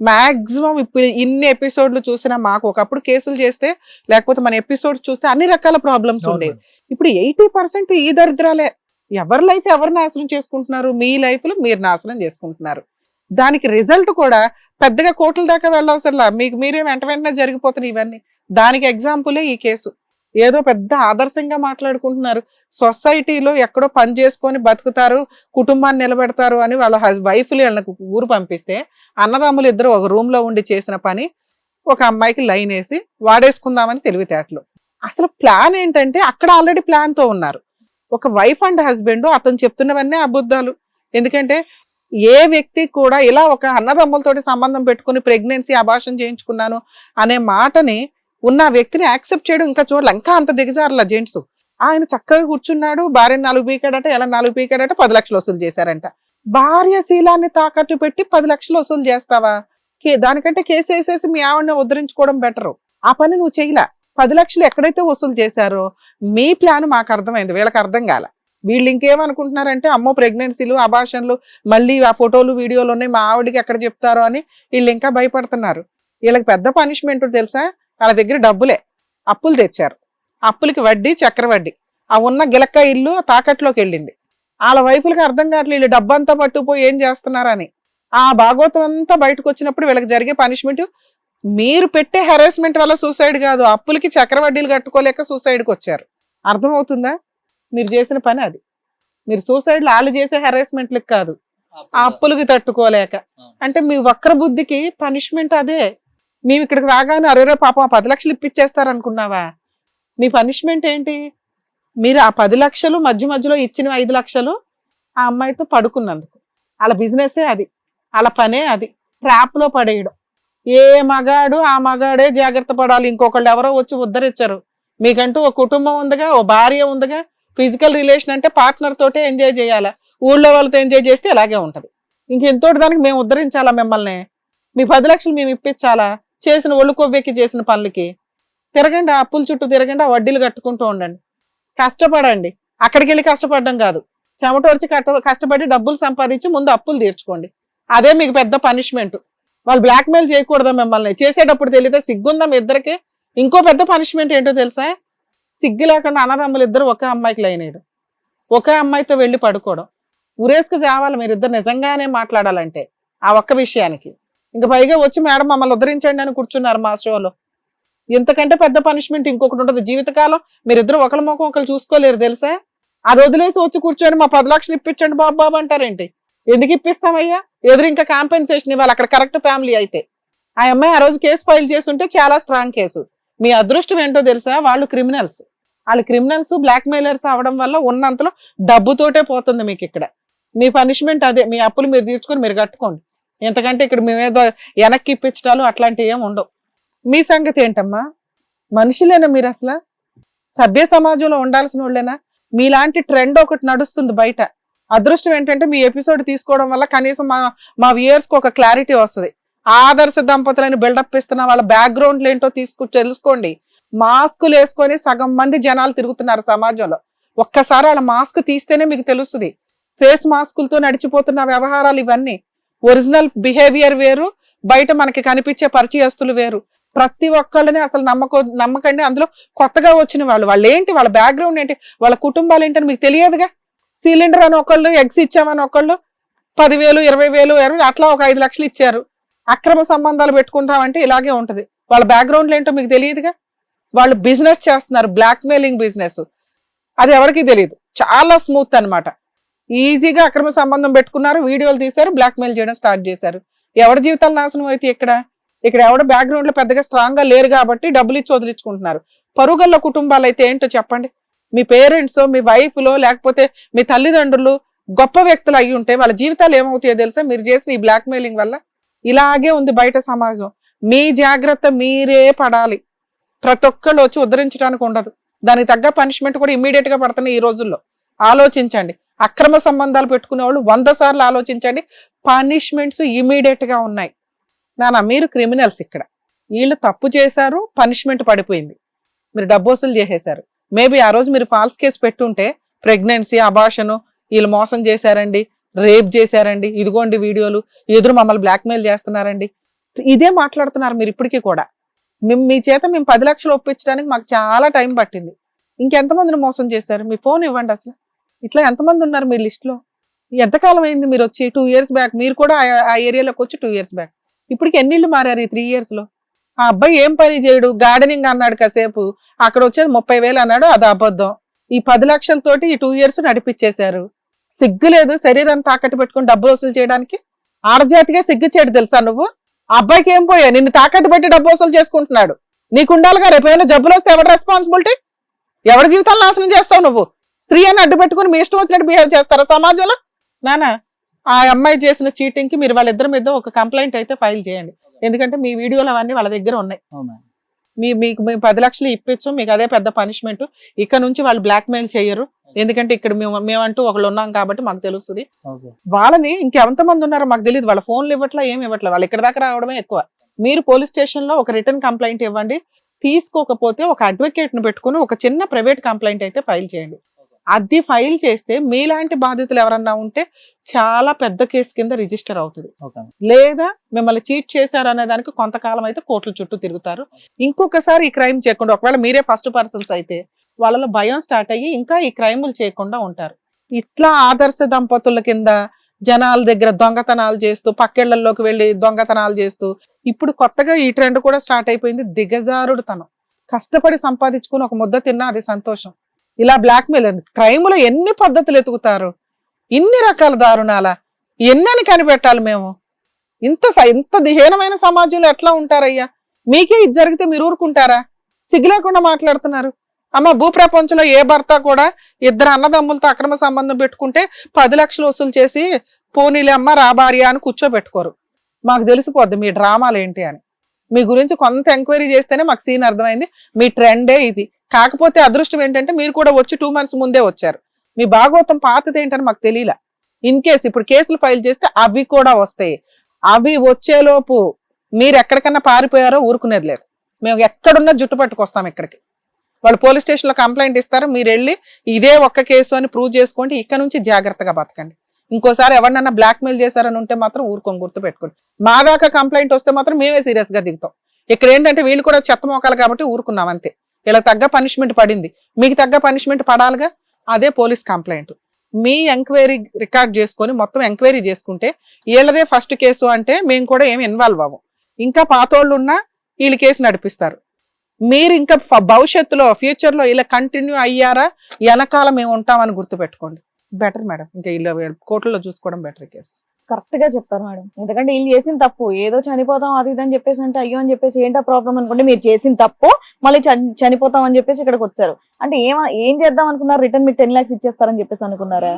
మాక్సిమం ఇప్పుడు ఇన్ని ఎపిసోడ్లు చూసినా మాకు ఒకప్పుడు కేసులు చేస్తే లేకపోతే మన ఎపిసోడ్స్ చూస్తే అన్ని రకాల ప్రాబ్లమ్స్ ఉండేవి. ఇప్పుడు 80% ఈ దరిద్రాలే. ఎవరి లైఫ్ ఎవరు నాశనం చేసుకుంటున్నారు? మీ లైఫ్లు మీరు నాశనం చేసుకుంటున్నారు. దానికి రిజల్ట్ కూడా పెద్దగా కోర్టుల దాకా వెళ్ళవసరంలా, మీకు మీరే వెంట వెంటనే జరిగిపోతున్నాయి ఇవన్నీ. దానికి ఎగ్జాంపులే ఈ కేసు. ఏదో పెద్ద ఆదర్శంగా మాట్లాడుకుంటున్నారు, సొసైటీలో ఎక్కడో పని చేసుకొని బతుకుతారు, కుటుంబాన్ని నిలబెడతారు అని వాళ్ళ వైఫ్లు వీళ్ళకి ఊరు పంపిస్తే అన్నదమ్ములు ఇద్దరు ఒక రూమ్ లో ఉండి చేసిన పని ఒక అమ్మాయికి లైన్ వేసి వాడేసుకుందామని తెలివితేటలు. అసలు ప్లాన్ ఏంటంటే అక్కడ ఆల్రెడీ ప్లాన్ తో ఉన్నారు. ఒక వైఫ్ అండ్ హస్బెండ్, అతను చెప్తున్నవన్నీ అబద్ధాలు. ఎందుకంటే ఏ వ్యక్తి కూడా ఇలా ఒక అన్నదమ్ములతోటి సంబంధం పెట్టుకుని ప్రెగ్నెన్సీ అబార్షన్ చేయించుకున్నాను అనే మాటని ఉన్న వ్యక్తిని యాక్సెప్ట్ చేయడం ఇంకా చూడాలి. ఇంకా అంత దిగజారుల జెంట్స్. ఆయన చక్కగా కూర్చున్నాడు, భార్య 4 పీకాడట, ఎలా 4 పీకాడట, 10 లక్షలు వసూలు చేశారంట. భార్య శీలాన్ని తాకట్టు పెట్టి 10 లక్షలు వసూలు చేస్తావా? దానికంటే కేసు వేసేసి మీ ఆవిడని ఉద్ధరించుకోవడం బెటరు. ఆ పని నువ్వు చేయలా. 10 లక్షలు ఎక్కడైతే వసూలు చేశారో మీ ప్లాన్ మాకు అర్థమైంది, వీళ్ళకి అర్థం కాల. వీళ్ళు ఇంకేమనుకుంటున్నారంటే అమ్మో ప్రెగ్నెన్సీలు అబార్షన్లు మళ్ళీ ఆ ఫోటోలు వీడియోలు ఉన్నాయి, మా ఆవిడకి ఎక్కడ చెప్తారో అని వీళ్ళు ఇంకా భయపడుతున్నారు. వీళ్ళకి పెద్ద పనిష్మెంట్ తెలుసా? వాళ్ళ దగ్గర డబ్బులే, అప్పులు తెచ్చారు, అప్పులకి వడ్డీ చక్రవడ్డీ. ఆ ఉన్న గిలక్క ఇల్లు తాకట్లోకి వెళ్ళింది. వాళ్ళ వైఫులకి అర్థం కావట్లేదు వీళ్ళు డబ్బంతా పట్టుకుపోయి ఏం చేస్తున్నారని. ఆ భాగవతం అంతా బయటకు వచ్చినప్పుడు వీళ్ళకి జరిగే పనిష్మెంట్ మీరు పెట్టే హెరాస్మెంట్ వల్ల సూసైడ్ కాదు, అప్పులకి చక్రవడ్డీలు కట్టుకోలేక సూసైడ్కి వచ్చారు. అర్థమవుతుందా? మీరు చేసిన పని అది. మీరు సూసైడ్లు వాళ్ళు చేసే హెరాస్మెంట్లకు కాదు, ఆ అప్పులకి తట్టుకోలేక. అంటే మీ వక్ర బుద్ధికి పనిష్మెంట్ అదే. మేము ఇక్కడికి రాగానే అరే పాపం 10 లక్షలు ఇప్పించేస్తారనుకున్నావా? మీ పనిష్మెంట్ ఏంటి? మీరు ఆ 10 లక్షలు మధ్యలో ఇచ్చిన 5 లక్షలు ఆ అమ్మాయితో పడుకున్నందుకు. వాళ్ళ బిజినెసే అది, వాళ్ళ పనే అది, ట్రాప్ లో పడేయడం. ఏ మగాడు ఆ మగాడే జాగ్రత్త పడాలి. ఇంకొకళ్ళు ఎవరో వచ్చి ఉద్ధరించరు. మీకంటూ ఒక కుటుంబం ఉందిగా, ఓ భార్య ఉందిగా. ఫిజికల్ రిలేషన్ అంటే పార్ట్నర్ తోటే ఎంజాయ్ చేయాలా, ఊళ్ళో వాళ్ళతో ఎంజాయ్ చేస్తే ఇలాగే ఉంటది. ఇంకెంతోటి దానికి మేము ఉద్ధరించాలా మిమ్మల్ని? మీ 10 లక్షలు మేము ఇప్పించాలా? చేసిన ఒళ్ళు కొవ్వెక్కి చేసిన పనులకి తిరగండి, ఆ అప్పుల చుట్టూ తిరగండి, ఆ వడ్డీలు కట్టుకుంటూ ఉండండి, కష్టపడండి. అక్కడికి వెళ్ళి కష్టపడడం కాదు, చెమట వచ్చి కష్టపడి డబ్బులు సంపాదించి ముందు అప్పులు తీర్చుకోండి. అదే మీకు పెద్ద పనిష్మెంట్. వాళ్ళు బ్లాక్మెయిల్ చేయకూడదా మిమ్మల్ని? చేసేటప్పుడు తెలియదా? సిగ్గుందా మీ ఇద్దరికి? ఇంకో పెద్ద పనిష్మెంట్ ఏంటో తెలుసా? సిగ్గు లేకుండా అన్నదమ్ములు ఇద్దరు ఒక అమ్మాయికి లైనేయడం, ఒక అమ్మాయితో వెళ్ళి పడుకోవడం. ఉరేసుకు చావాలి మీరిద్దరు నిజంగానే మాట్లాడాలంటే ఆ ఒక్క విషయానికి. ఇంకా పైగా వచ్చి మేడం మమ్మల్ని ఉద్ధరించండి అని కూర్చున్నారు మా షోలో. ఇంతకంటే పెద్ద పనిష్మెంట్ ఇంకొకటి ఉంటుంది. జీవితకాలం మీరిద్దరు ఒకరి ముఖం ఒకరు చూసుకోలేరు తెలుసా? అది వదిలేసి వచ్చి కూర్చొని మా 10 లక్షలు ఇప్పించండి బాబు అంటారేంటి? ఎందుకు ఇప్పిస్తామయ్యా? ఎదురు ఇంకా కాంపెన్సేషన్ ఇవ్వాలి అక్కడ కరెక్ట్ ఫ్యామిలీ అయితే. ఆ అమ్మాయి ఆ రోజు కేసు ఫైల్ చేసి ఉంటే చాలా స్ట్రాంగ్ కేసు. మీ అదృష్టం ఏంటో తెలుసా? వాళ్ళు క్రిమినల్స్. వాళ్ళు క్రిమినల్స్, బ్లాక్ మెయిలర్స్ అవడం వల్ల ఉన్నంతలో డబ్బుతోటే పోతుంది మీకు ఇక్కడ. మీ పనిష్మెంట్ అదే, మీ అప్పులు మీరు తీర్చుకొని మీరు కట్టుకోండి. ఎంతకంటే ఇక్కడ మేమేదో వెనక్కి ఇప్పించడాలు అట్లాంటివి ఏమి ఉండవు. మీ సంగతి ఏంటమ్మా? మనుషులేనా మీరు? అసలు సభ్య సమాజంలో ఉండాల్సిన వాళ్ళేనా? మీలాంటి ట్రెండ్ ఒకటి నడుస్తుంది బయట. అదృష్టం ఏంటంటే మీ ఎపిసోడ్ తీసుకోవడం వల్ల కనీసం మా వ్యూయర్స్ కి ఒక క్లారిటీ వస్తుంది. ఆదర్శ దంపతులని బిల్డప్ ఇస్తున్న వాళ్ళ బ్యాక్గ్రౌండ్లు ఏంటో తెలుసుకోండి. మాస్కులు వేసుకొని సగం మంది జనాలు తిరుగుతున్నారు సమాజంలో. ఒక్కసారి వాళ్ళ మాస్క్ తీస్తేనే మీకు తెలుస్తుంది. ఫేస్ మాస్కులతో నడిచిపోతున్న వ్యవహారాలు ఇవన్నీ. ఒరిజినల్ బిహేవియర్ వేరు, బయట మనకి కనిపించే పరిచయస్తులు వేరు. ప్రతి ఒక్కళ్ళని అసలు నమ్మకండి. అందులో కొత్తగా వచ్చిన వాళ్ళు ఏంటి, వాళ్ళ బ్యాక్గ్రౌండ్ ఏంటి, వాళ్ళ కుటుంబాలు ఏంటని మీకు తెలియదుగా. సిలిండర్ అని ఒకళ్ళు, ఎగ్స్ ఇచ్చామని ఒకళ్ళు 10,000, 20,000 అట్లా ఒక 5 లక్షలు ఇచ్చారు. అక్రమ సంబంధాలు పెట్టుకుంటామంటే ఇలాగే ఉంటది. వాళ్ళ బ్యాక్గ్రౌండ్ ఏంటో మీకు తెలియదుగా. వాళ్ళు బిజినెస్ చేస్తున్నారు, బ్లాక్ మెయిలింగ్ బిజినెస్. అది ఎవరికి తెలియదు. చాలా స్మూత్ అన్నమాట. ఈజీగా అక్రమ సంబంధం పెట్టుకున్నారు, వీడియోలు తీశారు, బ్లాక్ మెయిల్ చేయడం స్టార్ట్ చేశారు. ఎవరి జీవితాలు నాశనం అయితే ఇక్కడ ఎవడ బ్యాక్గ్రౌండ్ లో పెద్దగా స్ట్రాంగ్ గా లేరు కాబట్టి డబ్బులు ఇచ్చి వదిలించుకుంటున్నారు. పరుగుల్లో కుటుంబాలు అయితే ఏంటో చెప్పండి. మీ పేరెంట్స్, మీ వైఫ్ లో లేకపోతే మీ తల్లిదండ్రులు గొప్ప వ్యక్తులు అయ్యి ఉంటే వాళ్ళ జీవితాలు ఏమవుతాయో తెలుసా మీరు చేసిన ఈ బ్లాక్ మెయిలింగ్ వల్ల? ఇలాగే ఉంది బయట సమాజం. మీ జాగ్రత్త మీరే పడాలి. ప్రతి ఒక్కళ్ళు వచ్చి ఉద్ధరించడానికి ఉండదు. దానికి తగ్గ పనిష్మెంట్ కూడా ఇమ్మీడియట్ గా పడుతున్నాయి ఈ రోజుల్లో. ఆలోచించండి. అక్రమ సంబంధాలు పెట్టుకునే వాళ్ళు 100 సార్లు ఆలోచించండి. పనిష్మెంట్స్ ఇమ్మీడియట్ గా ఉన్నాయి. మీరు క్రిమినల్స్. ఇక్కడ వీళ్ళు తప్పు చేశారు, పనిష్మెంట్ పడిపోయింది, మీరు డబ్బు వసూలు చేసేశారు. మేబీ ఆ రోజు మీరు ఫాల్స్ కేసు పెట్టుంటే ప్రెగ్నెన్సీ, అబార్షను, వీళ్ళు మోసం చేశారండి, రేప్ చేశారండి, ఇదిగోండి వీడియోలు, ఎదురు మమ్మల్ని బ్లాక్మెయిల్ చేస్తున్నారండి, ఇదే మాట్లాడుతున్నారు మీరు ఇప్పటికీ కూడా. మీ చేత మేము 10 లక్షలు ఒప్పించడానికి మాకు చాలా టైం పట్టింది. ఇంకెంతమందిని మోసం చేశారు? మీ ఫోన్ ఇవ్వండి అసలు. ఇట్లా ఎంతమంది ఉన్నారు మీ లిస్ట్ లో? ఎంతకాలం అయింది మీరు వచ్చి? 2 years బ్యాక్ మీరు కూడా ఆ ఏరియాలోకి వచ్చి 2 years బ్యాక్. ఇప్పటికి ఎన్ని ఇళ్ళు మారారు ఈ 3 years లో? ఆ అబ్బాయి ఏం పని చేయడు, గార్డెనింగ్ అన్నాడు కాసేపు, అక్కడ వచ్చేది 30,000 అన్నాడు, అది అబద్ధం. ఈ 10 లక్షలతోటి ఈ 2 years నడిపించేశారు. సిగ్గు లేదు శరీరాన్ని తాకట్టు పెట్టుకుని డబ్బు వసూలు చేయడానికి? ఆడజాతిగా సిగ్గు చేయడు తెలుసా నువ్వు? ఆ అబ్బాయికి ఏం పోయా, నిన్ను తాకట్టు పెట్టి డబ్బు వసూలు చేసుకుంటున్నాడు. నీకు ఉండాలిగా, రేపు ఏమైనా జబ్బులు వస్తే ఎవరి రెస్పాన్సిబిలిటీ? ఎవరి జీవితాలు నాశనం చేస్తావు నువ్వు? స్త్రీ అని అడ్డు పెట్టుకుని మీ ఇష్టం వచ్చినట్టు బిహేవ్ చేస్తారా సమాజంలో? నానా ఆ అమ్మాయి చేసిన చీటింగ్ కి మీరు వాళ్ళిద్దరి మీద ఒక కంప్లైంట్ అయితే ఫైల్ చేయండి. ఎందుకంటే మీ వీడియోలు అవన్నీ వాళ్ళ దగ్గర ఉన్నాయి. మీకు మేము 10 లక్షలు ఇప్పించు, మీకు అదే పెద్ద పనిష్మెంట్. ఇక్కడ నుంచి వాళ్ళు బ్లాక్ మెయిల్ చేయరు, ఎందుకంటే ఇక్కడ మేమంటూ ఒకళ్ళు ఉన్నాం కాబట్టి మాకు తెలుస్తుంది. వాళ్ళని ఇంకెంతమంది ఉన్నారో మాకు తెలియదు. వాళ్ళ ఫోన్లు ఇవ్వట్లా, ఏమి ఇవ్వట్లా, వాళ్ళు ఇక్కడ దాకా రావడమే ఎక్కువ. మీరు పోలీస్ స్టేషన్ లో ఒక రిటర్న్ కంప్లైంట్ ఇవ్వండి. తీసుకోకపోతే ఒక అడ్వకేట్ ను పెట్టుకుని ఒక చిన్న ప్రైవేట్ కంప్లైంట్ అయితే ఫైల్ చేయండి. అది ఫైల్ చేస్తే మీలాంటి బాధితులు ఎవరన్నా ఉంటే చాలా పెద్ద కేసు కింద రిజిస్టర్ అవుతుంది. లేదా మిమ్మల్ని చీట్ చేశారు అనే దానికి కొంతకాలం అయితే కోర్టుల చుట్టూ తిరుగుతారు. ఇంకొకసారి ఈ క్రైమ్ చేయకుండా, ఒకవేళ మీరే ఫస్ట్ పర్సన్స్ అయితే వాళ్ళలో భయం స్టార్ట్ అయ్యి ఇంకా ఈ క్రైములు చేయకుండా ఉంటారు. ఇట్లా ఆదర్శ దంపతుల కింద జనాల దగ్గర దొంగతనాలు చేస్తూ, పక్కేళ్లలోకి వెళ్ళి దొంగతనాలు చేస్తూ, ఇప్పుడు కొత్తగా ఈ ట్రెండ్ కూడా స్టార్ట్ అయిపోయింది. దిగజారుడు తనం. కష్టపడి సంపాదించుకుని ఒక ముద్ద తిన్నా అది సంతోషం. ఇలా బ్లాక్మెయిల్ క్రైములో ఎన్ని పద్ధతులు ఎతుకుతారు, ఇన్ని రకాల దారుణాల, ఎన్నని కనిపెట్టాలి మేము? ఇంత దిహీనమైన సమాజంలో ఎట్లా ఉంటారయ్యా? మీకే ఇది జరిగితే మీరు ఊరుకుంటారా? సిగ్గు లేకుండా మాట్లాడుతున్నారు. అమ్మ, భూప్రపంచంలో ఏ భర్త కూడా ఇద్దరు అన్నదమ్ములతో అక్రమ సంబంధం పెట్టుకుంటే 10 లక్షలు వసూలు చేసి పోనీలే అమ్మ రా భార్య అని కూర్చోబెట్టుకోరు. మాకు తెలిసిపోద్ది మీ డ్రామాలు ఏంటి అని. మీ గురించి కొంత ఎంక్వైరీ చేస్తేనే మాకు సీన్ అర్థమైంది. మీ ట్రెండే ఇది. కాకపోతే అదృష్టం ఏంటంటే మీరు కూడా వచ్చి 2 months ముందే వచ్చారు. మీ భాగవతం పాతది ఏంటని మాకు తెలియలా. ఇన్ కేసు ఇప్పుడు కేసులు ఫైల్ చేస్తే అవి కూడా వస్తాయి. అవి వచ్చేలోపు మీరు ఎక్కడికన్నా పారిపోయారో ఊరుకునేది లేదు. మేము ఎక్కడున్నా జుట్టు పట్టుకొస్తాం ఇక్కడికి. వాళ్ళు పోలీస్ స్టేషన్ లో కంప్లైంట్ ఇస్తారు, మీరు వెళ్ళి ఇదే ఒక్క కేసు అని ప్రూవ్ చేసుకోండి. ఇక్కడ నుంచి జాగ్రత్తగా బతకండి. ఇంకోసారి ఎవరినన్నా బ్లాక్మెయిల్ చేశారని ఉంటే మాత్రం ఊరుకొని గుర్తు పెట్టుకోండి. మా దాకా కంప్లైంట్ వస్తే మాత్రం మేమే సీరియస్ గా దిగుతాం. ఇక్కడ ఏంటంటే వీళ్ళు కూడా చెత్త మోకాలు కాబట్టి ఊరుకున్నాం అంతే. ఇలా తగ్గ పనిష్మెంట్ పడింది, మీకు తగ్గ పనిష్మెంట్ పడాలిగా. అదే పోలీస్ కంప్లైంట్. మీ ఎంక్వైరీ రికార్డ్ చేసుకొని మొత్తం ఎంక్వైరీ చేసుకుంటే వీళ్ళదే ఫస్ట్ కేసు అంటే మేము కూడా ఏమి ఇన్వాల్వ్ అవ్వం. ఇంకా పాతోళ్ళు ఉన్నా వీళ్ళు కేసు నడిపిస్తారు. మీరు ఇంకా భవిష్యత్తులో ఫ్యూచర్ లో ఇలా కంటిన్యూ అయ్యారా, వెనకాల మేము ఉంటామని గుర్తుపెట్టుకోండి. బెటర్ మేడం, ఇంకా వీళ్ళు కోర్టులో చూసుకోవడం బెటర్ కేసు. కరెక్ట్ గా చెప్పారు మేడం. ఎందుకంటే వీళ్ళు చేసిన తప్పు ఏదో చనిపోతాం అది ఇదని చెప్పేసి అంటే అయ్యో అని చెప్పేసి ఏంటో ప్రాబ్లం అనుకోండి. మీరు చేసిన తప్పు మళ్ళీ చనిపోతాం అని చెప్పేసి ఇక్కడికి వచ్చారు అంటే ఏం చేద్దాం అనుకున్నారు? రిటర్న్ మీకు 10 lakhs ఇచ్చేస్తారని చెప్పేసి అనుకున్నారా?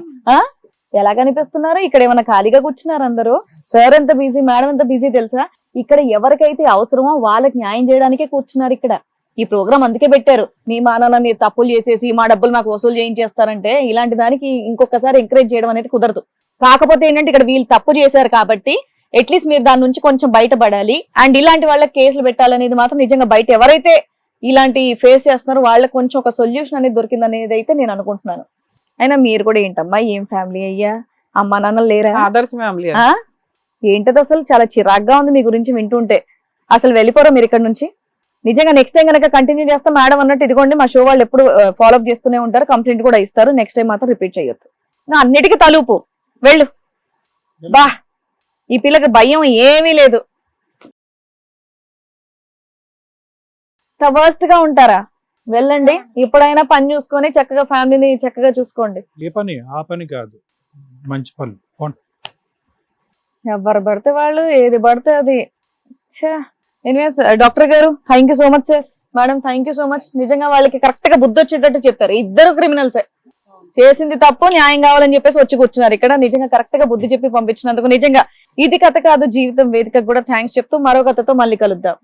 ఎలా కనిపిస్తున్నారు? ఇక్కడ ఏమైనా ఖాళీగా కూర్చున్నారు అందరూ? సార్ ఎంత బిజీ, మేడం ఎంత బిజీ తెలుసా? ఇక్కడ ఎవరికైతే అవసరమో వాళ్ళకి న్యాయం చేయడానికే కూర్చున్నారు. ఇక్కడ ఈ ప్రోగ్రామ్ అందుకే పెట్టారు. మీ మానాన మీరు తప్పులు చేసేసి మా డబ్బులు మాకు వసూలు చేయించేస్తారంటే ఇలాంటి దానికి ఇంకొకసారి ఎంకరేజ్ చేయడం అనేది కుదరదు. కాకపోతే ఏంటంటే ఇక్కడ వీళ్ళు తప్పు చేశారు కాబట్టి అట్లీస్ట్ మీరు దాని నుంచి కొంచెం బయటపడాలి. అండ్ ఇలాంటి వాళ్ళకి కేసులు పెట్టాలనేది మాత్రం నిజంగా బయట ఎవరైతే ఇలాంటి ఫేస్ చేస్తున్నారో వాళ్ళకి కొంచెం ఒక సొల్యూషన్ అనేది దొరికింది అనేది అయితే నేను అనుకుంటున్నాను. అయినా మీరు కూడా ఏంటమ్మా, ఏం ఫ్యామిలీ అయ్యా, అమ్మా నాన్నలు లేరా? ఆదర్శ ఫ్యామిలీ. ఏంటది అసలు? చాలా చిరాగ్గా ఉంది మీ గురించి వింటుంటే. అసలు వెళ్ళిపోరా మీరు ఇక్కడ నుంచి? నిజంగా నెక్స్ట్ టైం కనుక కంటిన్యూ చేస్తాం మేడం అన్నట్టు ఇదిగోండి మా షో వాళ్ళు ఎప్పుడు ఫాలోఅప్ చేస్తూనే ఉంటారు, కంప్లైంట్ కూడా ఇస్తారు. నెక్స్ట్ టైం మాత్రం రిపీట్ చేయొద్దు. అన్నిటికీ తలుపు వెళ్ళు. బా, ఈ పిల్లకి భయం ఏమీ లేదు. వర్స్ట్ గా ఉంటారా? వెళ్ళండి. ఇప్పుడైనా పని చూసుకొని చక్కగా ఫ్యామిలీని చక్కగా చూసుకోండి. ఏ పని ఆ పని కాదు, మంచి పని. ఎవరు పడితే వాళ్ళు ఏది పడితే అది. ఎనీవేస్ డాక్టర్ గారు thank you so much sir. Madam thank you so much. నిజంగా వాళ్ళకి కరెక్ట్ గా బుద్ధి వచ్చేటట్టు చెప్పారు. ఇద్దరు క్రిమినల్సే, చేసింది తప్పు, న్యాయం కావాలని చెప్పేసి వచ్చి కూర్చున్నారు ఇక్కడ. నిజంగా కరెక్ట్ గా బుద్ధి చెప్పి పంపించినందుకు నిజంగా ఇది కథ కాదు జీవితం వేదికకు కూడా థ్యాంక్స్ చెప్తూ మరో కథతో మళ్ళీ కలుద్దాం.